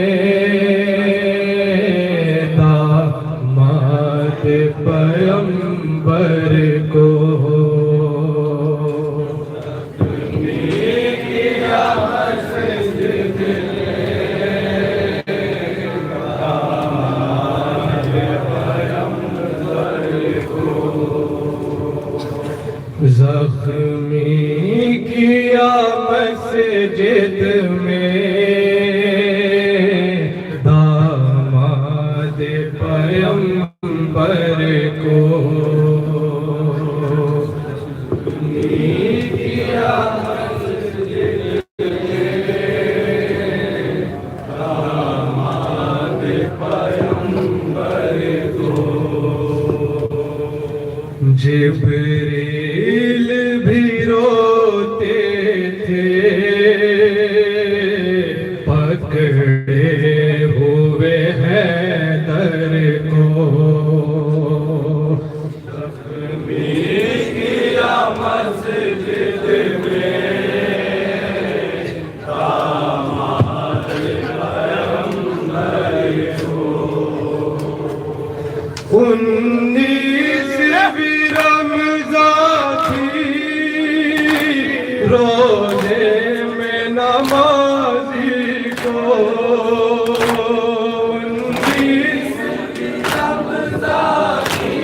داماد پیغمبر کو زخمی کیا مسجد میں داماد پیغمبر کو جبریل بھی روتے تھے پکڑے ہوئے حیدر کو زخمی کیا مسجد میں داماد پیغمبر کو 19 رمضان تھی روزے میں نمازی کو 19 رمضان تھی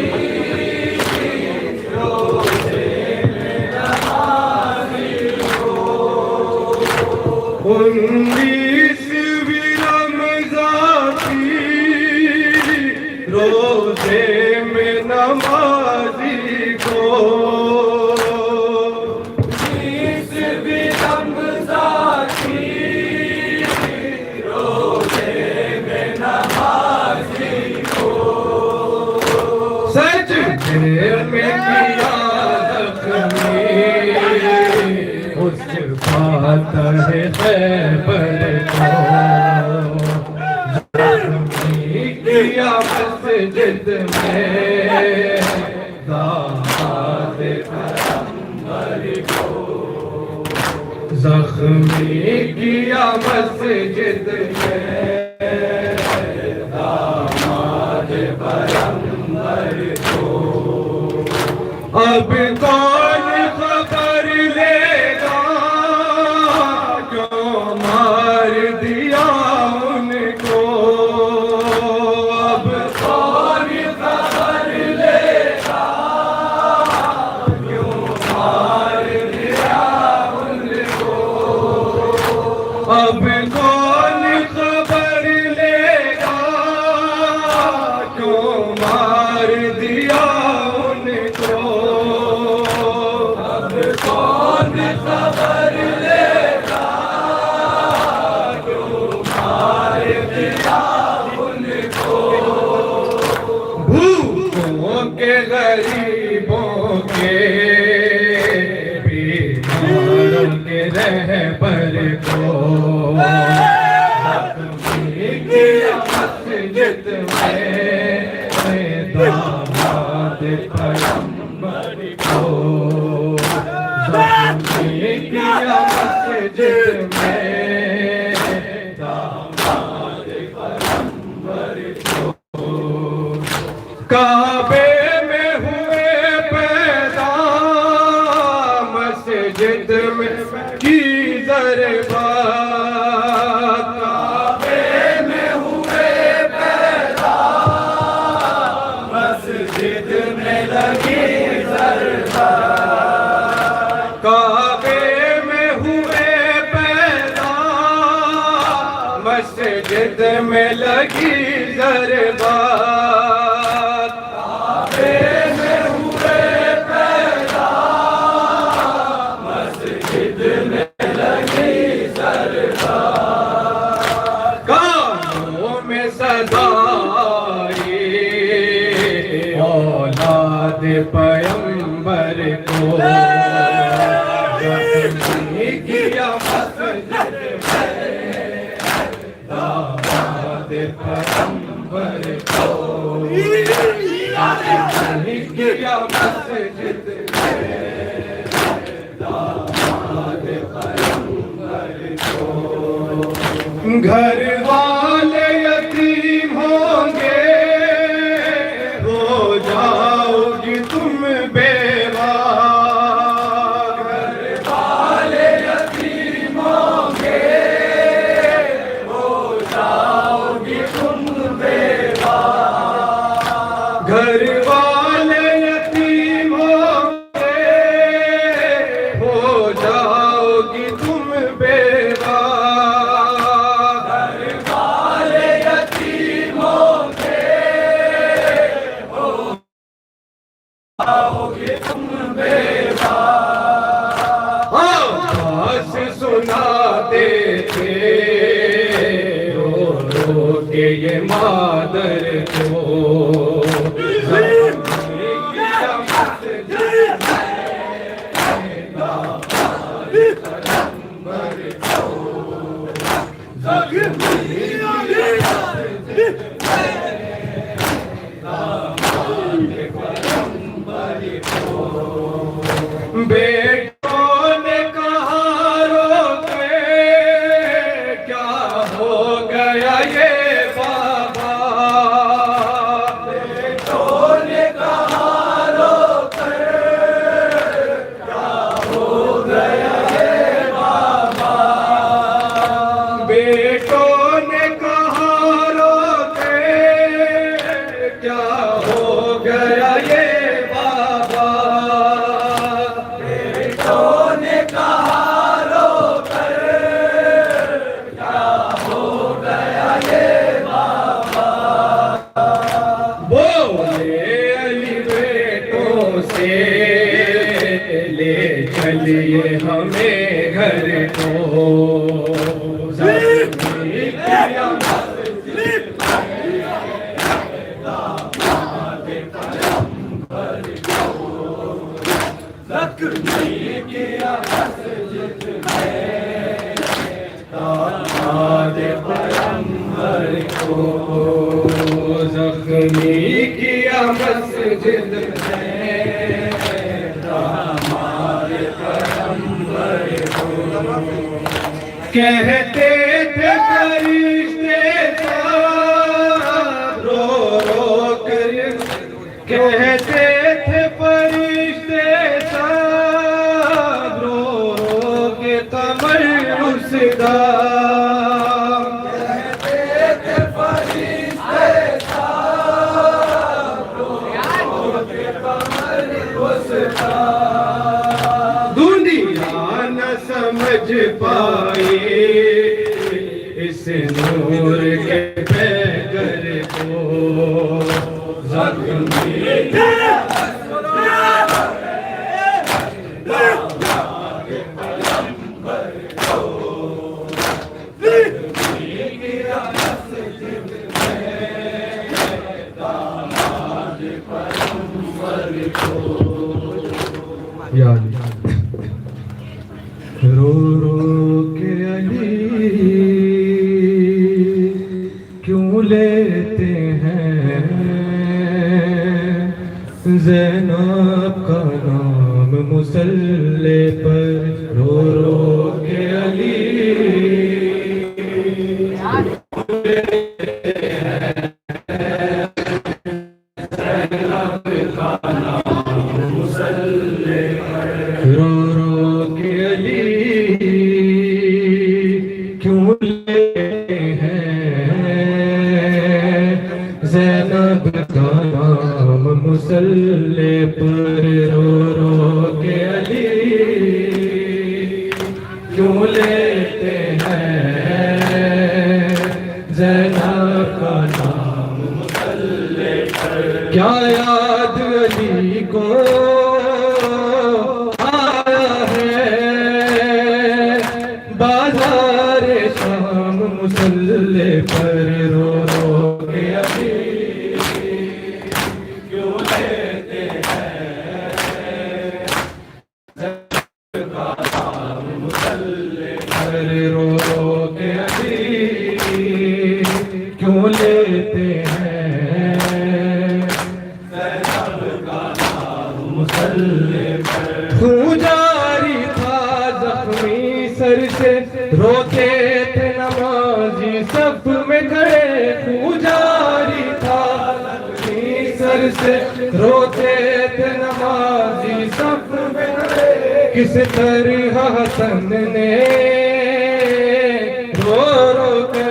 روزے میں نمازی کو 19 رمضان تھی روزے میں نمازی کو 20 رمضان تھی روزے میں نمازی کو سجدے میں کیا زخمی اس تہ خیبر کو زخمی کیا مسجد میں داماد پیغمبر کو زخمی کیا مسجد میں داماد پیغمبر کو اب کون خبر لے گا کیوں مار دیا ان کو اب کون خبر لے گا کیوں مار دیا ان کو اب کون خبر لے گا کیوں مار دیا ان کو اب کون خبر لے گا کیوں مار دیا ان کو بھوکوں کے غریبوں کے بیماروں کے رہبر کو زخمی کیا مسجد میں داماد پیغمبر کو زخمی کیا مسجد میں داماد پیغمبر کو کعبے میں ہوئے پیدا مسجد میں کی ضربات کعبے میں ہوئے پیدا مسجد میں لگی ضربات کعبے میں ہوئے پیدا مسجد میں لگی ضربات کعبے میں ہوئے پیدا مسجد میں لگی ضربات کانوں میں صدائی اولاد پیغمبر کو زخمی کیا مسجد میں داماد پیغمبر کو زخمی کیا مسجد میں داماد پیغمبر کو گھر والے یتیم ہوں گے ہو جاؤ گی تم بیوہ گھر والے یتیم ہوں گے ہو جاؤ گی تم بیوہ گھر والے یتیم ہوں گے ہو جاؤ گی تم بیوہ گھر والے یتیم ہوں گے ہو جاؤ گی تم بیوہ آواز سناتے تھے رو رو کے یہ مادر کو زخمی کیا مسجد میں داماد پیغمبر کو زخمی کیا مسجد میں داماد پیغمبر کو بیٹوں نے کہا رو کے کیا ہو گیا یہ بابا بیٹوں نے کہا رو کے کیا ہو گیا یہ بابا بیٹوں نے کہا رو کے کیا ہو گیا یہ بابا بیٹوں نے کہا رو کر کیا ہو گیا یہ بابا بولے علی بیٹوں سے لے چلیے ہمیں گھر کو زخمی کیا مسجد میں داماد پیغمبر کو زخمی کیا مسجد میں زخمی کیا مسجد میں ہمارے پیغمبر کو کہتے تھے فرشتے سب رو رو کر کہتے تھے فرشتے سب رو رو کے قمر رسدا سمجھ پائے اس نور کے پیغمبر کو زخمی یا رو رو کے علی کیوں لیتے ہیں زینب کا نام مصلی پر رو رو کے علی زینب کا نام مصلی پر رو رو کے علی کیوں لیتے ہیں زینب کا نام مصلی پر کیا یاد علی کو آیا ہے بازار شام مصلی پر رو رو کے علی رو رو کے علی کیوں لیتے ہیں زینب کا نام مصلی پر خون جاری تھا زخمی سر سے روتے تھے نمازی صف میں کھڑے خون جاری تھا زخمی سر سے روتے تھے نمازی صف میں کھڑے کس طرح حسن نے رو رو کے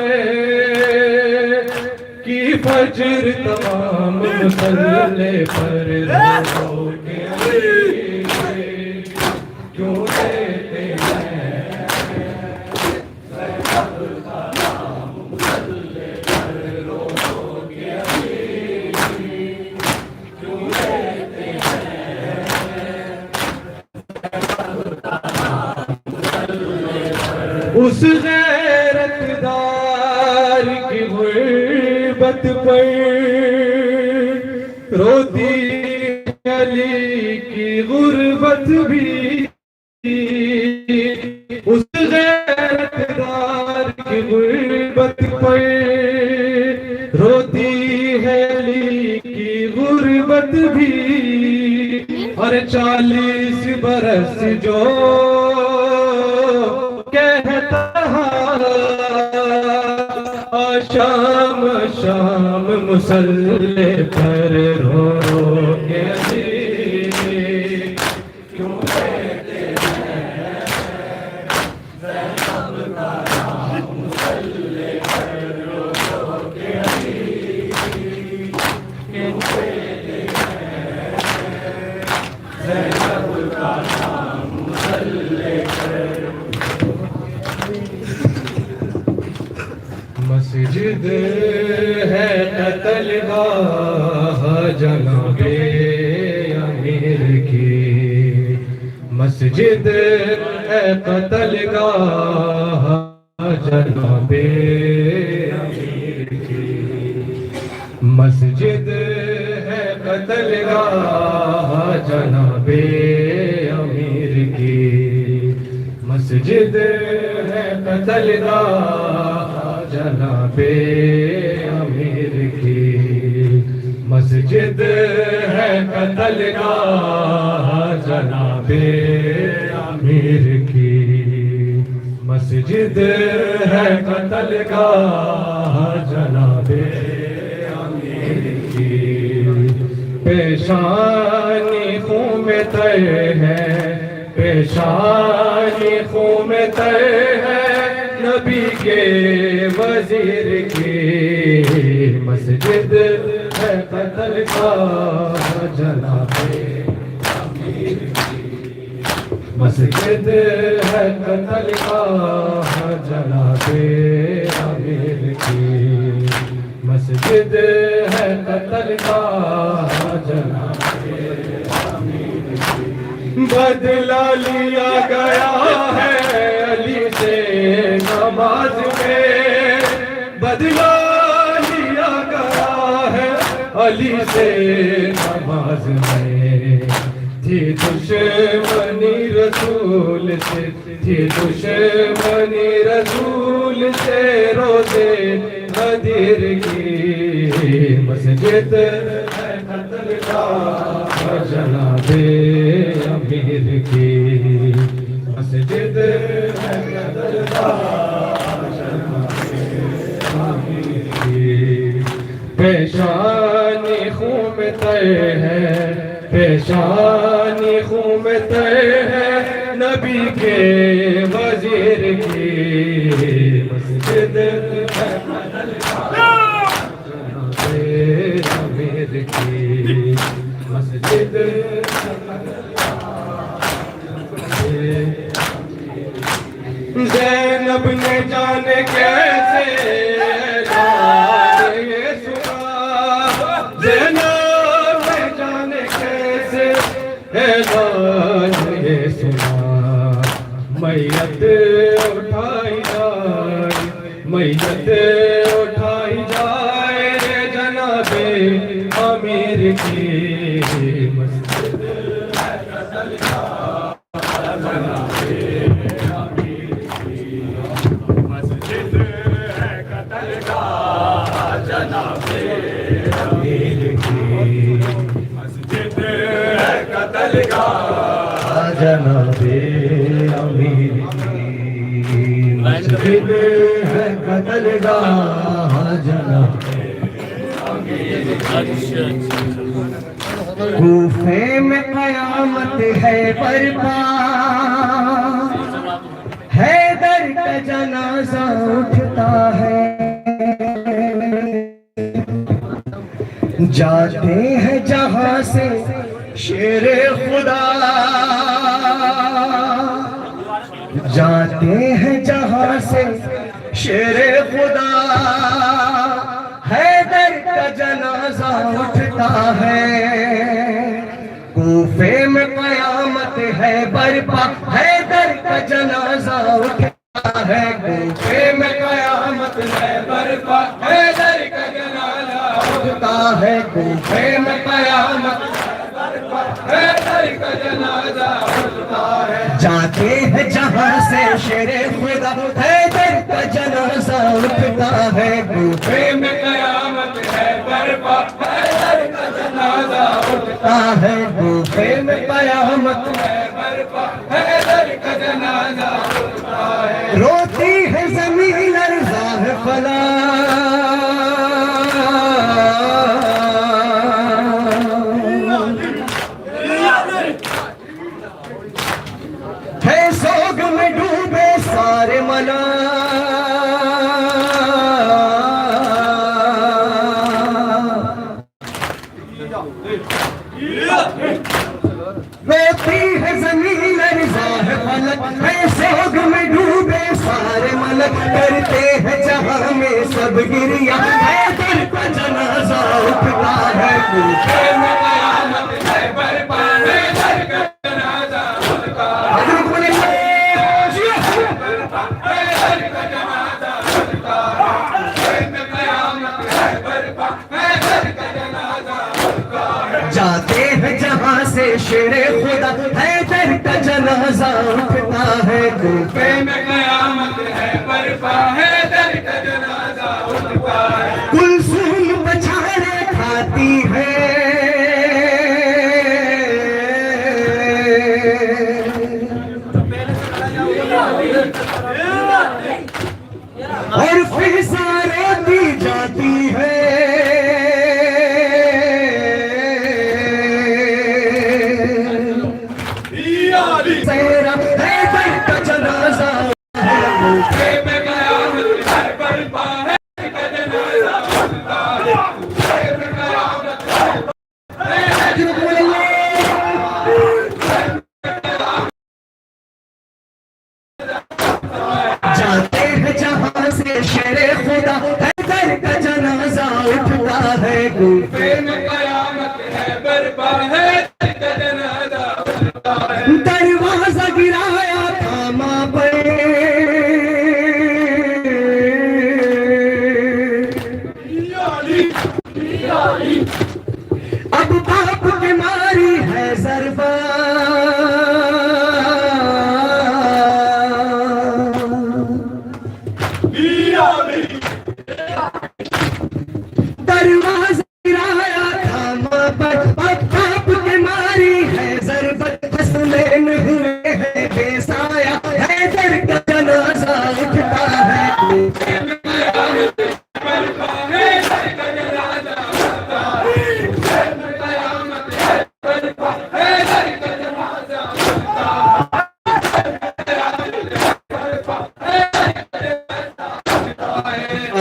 کی فجر تمام مصلی پر رو رو کے علی کیوں لیتے ہیں زینب کا نام مصلی پر رو رو کے علی کیوں لیتے ہیں اس غیرت دار کی غربت پر روتی علی کی غربت بھی اس غیرت دار کی غربت پر روتی ہے علی کی غربت بھی اور 40 برس جو کہتا شام شام مصلی پر رو رو کے علی کیوں لیتے ہیں زینب کا نام مصلی پر رو رو کے علی کیوں لیتے ہیں زینب کا نام مصلی پر مسجد ہے قتل گاہ جناب امیر کی مسجد ہے قتل گاہ جناب امیر کی مسجد ہے قتل گاہ جناب امیر کی مسجد ہے قتل گاہ جناب امیر کی مسجد ہے قتل گاہ جناب امیر کی مسجد ہے قتل گاہ جناب امیر کی پیشانی خون میں تہ ہے پیشانی خون میں تہ ہے نبی کے وزیر کی مسجد ہے قتل گاہ جناب امیر کی مسجد ہے قتل گاہ جناب امیر کی مسجد ہے قتل گاہ جناب امیر کی بدلہ لیا گیا ہے علی سے نماز میں بدلہ لیا گیا ہے علی سے نماز میں تھی دشمنی رسول سے تھی دشمنی رسول سے روزے غدیر کی مسجد ہے قتل گاہ جناب امیر کی مسجد ہے قتل گاہ جناب امیر کی پیشانی خون میں تہ ہے پیشانی خون میں تہ ہے نبی کے وزیر کی مسجد ہے قتل گاہ جناب امیر کی مسجد زینب نے جانے کیسے اعلان یہ سنا زینب نے جانے کیسے اعلان یہ سنا میت اٹھائی جائے میت اٹھائی جائے جناب امیر کی مسجد ہے قتل گاہ جناب امیر کی مسجد ہے قتل گاہ جناب امیر کی مسجد ہے قتل گاہ جناب امیر کی مسجد ہے قتل گاہ جناب کوفے میں قیامت ہے برپا حیدر کا جنازہ اٹھتا ہے جاتے ہیں جہاں سے شیر خدا جاتے ہیں جہاں سے شیر خدا حیدر کا جنازہ اٹھتا ہے کوفے میں قیامت ہے برپا حیدر کا جنازہ اٹھتا ہے کوفے میں قیامت ہے برپا حیدر کا جنازہ اٹھتا ہے کوفے میں قیامت ہے برپا حیدر کا جنازہ اٹھتا ہے جاتے ہیں جہاں سے شیر خدا حیدر کا جنازہ اٹھتا ہے کوفے میں قیامت ہے برپا حیدر کا جنازہ اٹھتا ہے کوفے میں قیامت ہے برپا حیدر کا جنازہ اٹھتا ہے روتی ہے زمین لرزا ہے ہے سوگ میں ڈوبے سارے منا روتی ہے زمین لرزا ہے فلک ہے سوگ میں ڈوبے سارے ملک کرتے ہیں جہاں میں سب گریا حیدر کا جنازہ اٹھتا ہے کوفے میں قیامت ہے برپا حیدر کا جنازہ اٹھتا ہے حیدر کا جنازہ اٹھتا ہے کوفے میں قیامت ہے برپا حیدر کا جنازہ اٹھتا ہے جاتے ہیں جہاں سے شیر خدا حیدر کا جنازہ اٹھتا ہے کوفے میں قیامت ہے برپا حیدر کا جنازہ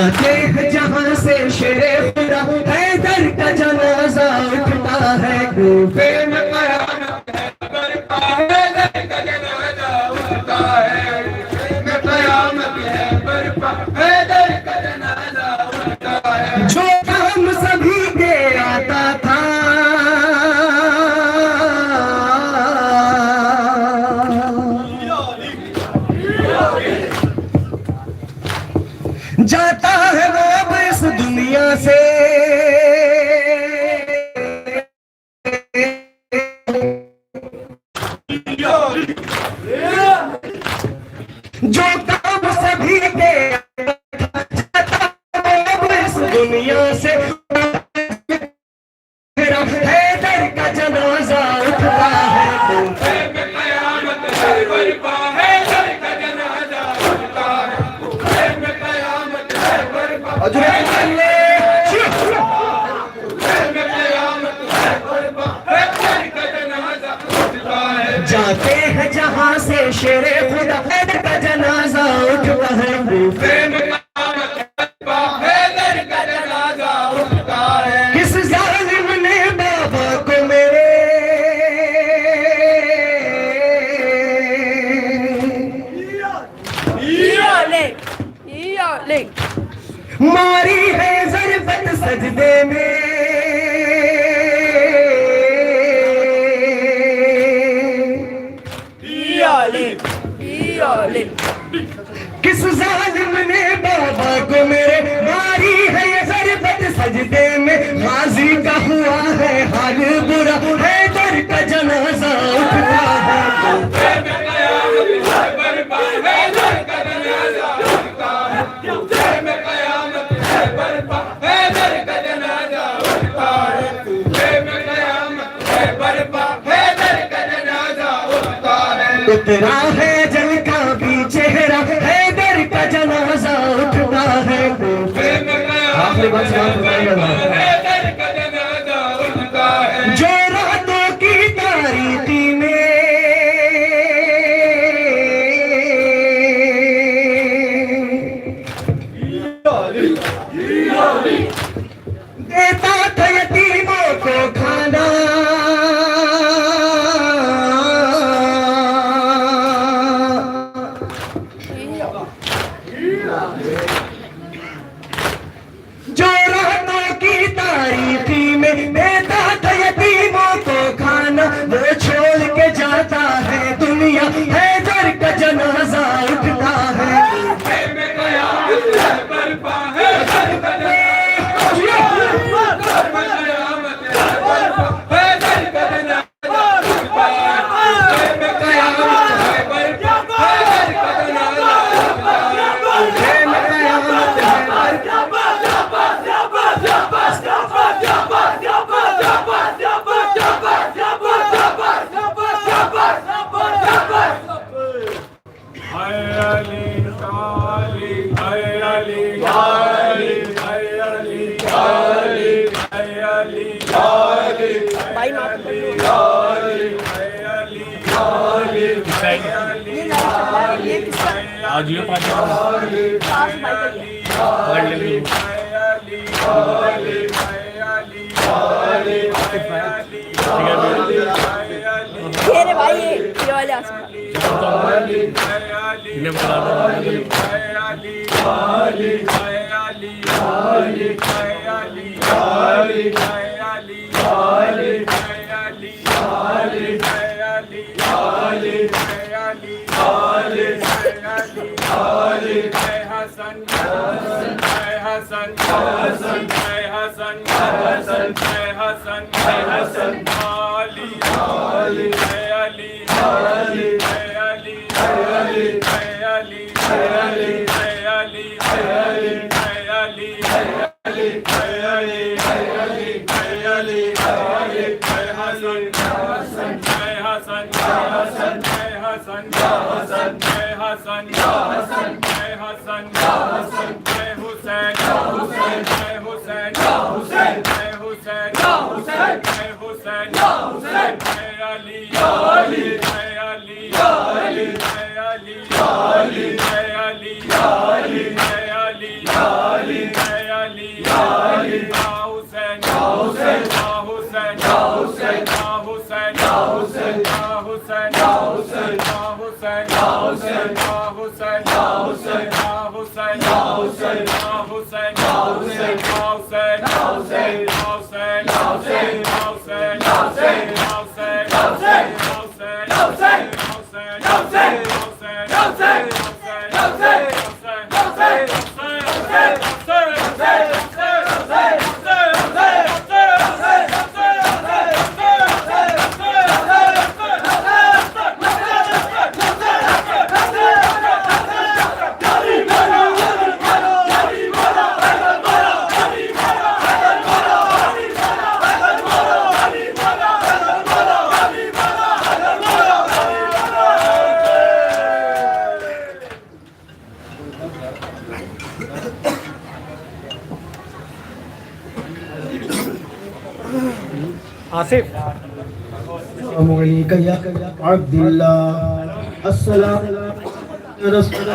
جاتے ہیں جہاں سے شیر خدا حیدر کا جنازہ اٹھتا ہے کوفے میں قیامت ہے برپا حیدر کا جنازہ اٹھتا ہے کوفے میں قیامت ہے برپا حیدر کا جنازہ اٹھتا ہے جو کام سبھی کے آتا تھا جاتا ہے وہ اب اس دنیا سے جو کام سبھی کے جاتا ہے وہ اب اس دنیا سے حیدر کا جنازہ اٹھتا ہے کوفے میں قیامت ہے برپا حیدر کا جنازہ اٹھتا ہے کوفے میں قیامت ہے برپا جاتے ہیں جہاں سے شیر خدا حیدر کا جنازہ اٹھتا ہے کوفے میں قیامت ہے برپا حیدر کا جنازہ اٹھتا ہے کس ظالم نے بابا کو میرے ماری ہے ضربت سجدے میں کس ظالم نے بابا کو میرے ماری ہے یہ ضربت سجدے میں غازی کا ہوا ہے حال برا حیدر کا جنازہ اٹھتا ہے کوفے میں قیامت ہے برپا حیدر کا جنازہ اٹھتا ہے کوفے میں قیامت ہے برپا حیدر کا جنازہ اٹھتا ہے کوفے میں قیامت ہے برپا حیدر کا جنازہ اٹھتا ہے اترا ہے جل کا بھی چہرہ حیدر کا جنازہ اٹھتا ہے کوفے میں قیامت ہے برپا حیدر کا جنازہ اٹھتا ہے جو راتوں کی تاریکی میں دیتا تھا یتیموں کو کھانا جو راتوں کی تاریکی میں دیتا تھا یتیموں کو کھانا وہ چھوڑ کے جاتا ہے دنیا حیدر کا جنازہ اٹھتا ہے کوفے میں قیامت ہے برپا حیدر کا آصف السلام علیکم یا عبداللہ السلام رسول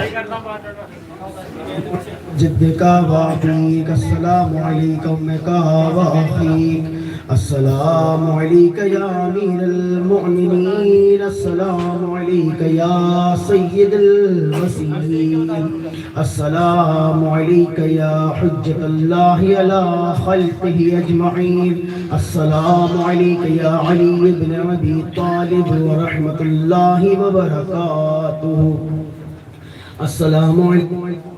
جد کا واقعیق السلام علیکم کا واقعیق السلام علیکم یا امیر المؤمنین السلام علیکم یا سید المسیحین السلام علیکم یا حجت اللہ علی خلقہ اجمعین السلام علیکم یا علی بن ابی طالب ورحمت اللہ وبرکاتہ السلام علیکم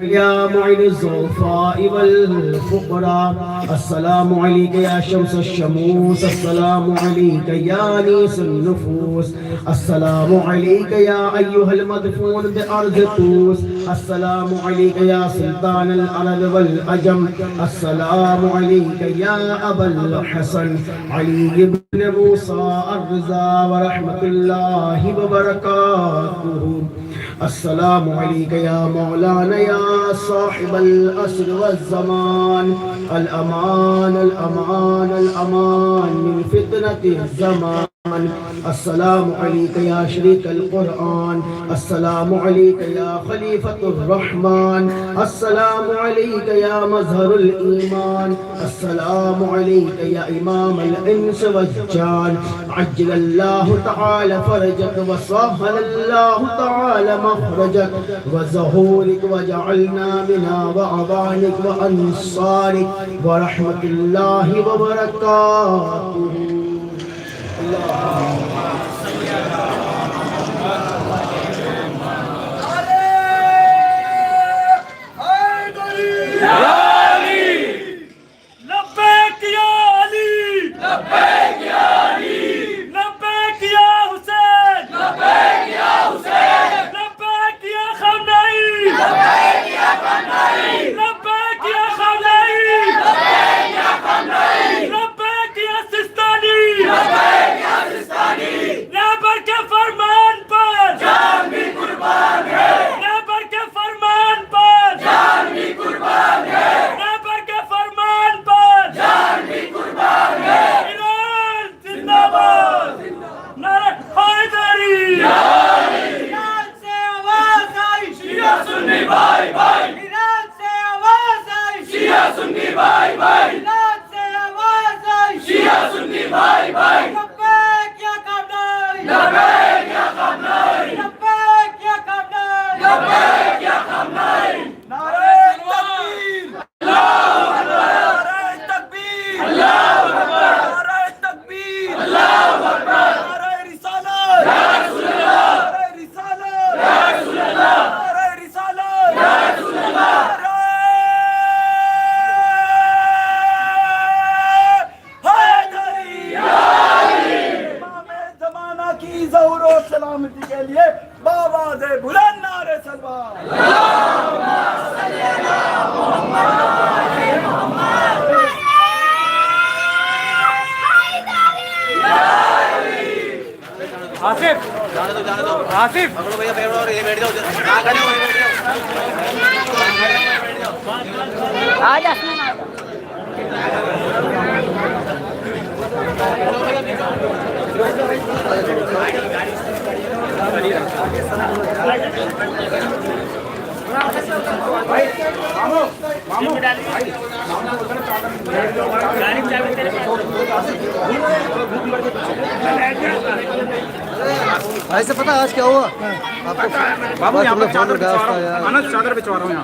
يا معين الضعفاء والفقراء السلام عليك يا شمس الشموس السلام عليك يا نيس النفوس السلام عليك يا أيها المدفون بأرض طوس السلام عليك يا سلطان العرب والعجم السلام عليك يا أبا الحسن علي بن موسى الرضا ورحمة الله وبركاته السلام عليك يا مولانا يا صاحب الأسر والزمان الأمان الأمان الأمان من فتنة الزمان السلام عليك يا شريك القرآن السلام عليك يا خليفة الرحمن السلام عليك يا مظهر الإيمان السلام عليك يا إمام الإنس والجان عجل الله تعالى فرجك وسهل الله تعالى مخرجك وظهورك وجعلنا من أعوانك وأنصارك ورحمة الله وبركاته آصف بھائی سے پتا آج کیا ہوا بابو یہاں پر چادر بچوا رہا ہوں یہاں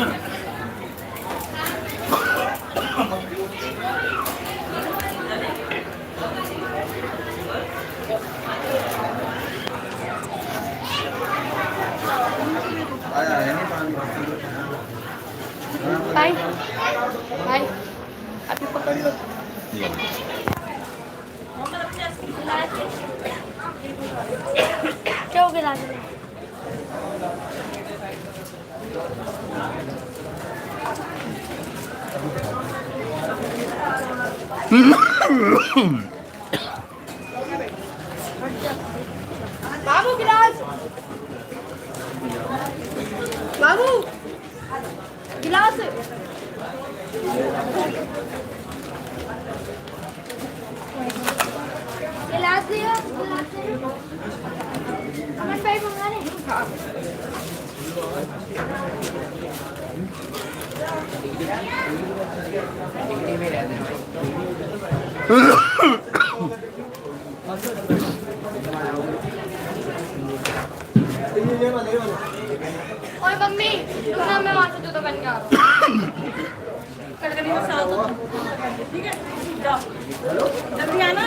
Tay. Tay. Api pagkalot. Ciao, ginagawa. Babu, gilas! Babu! Gilas! Gilas niya! Aman ba yung mga rin? Oy, Mami! Doon namin mga tututugan ka. Kalagay mo sa auto. Sabi nga na!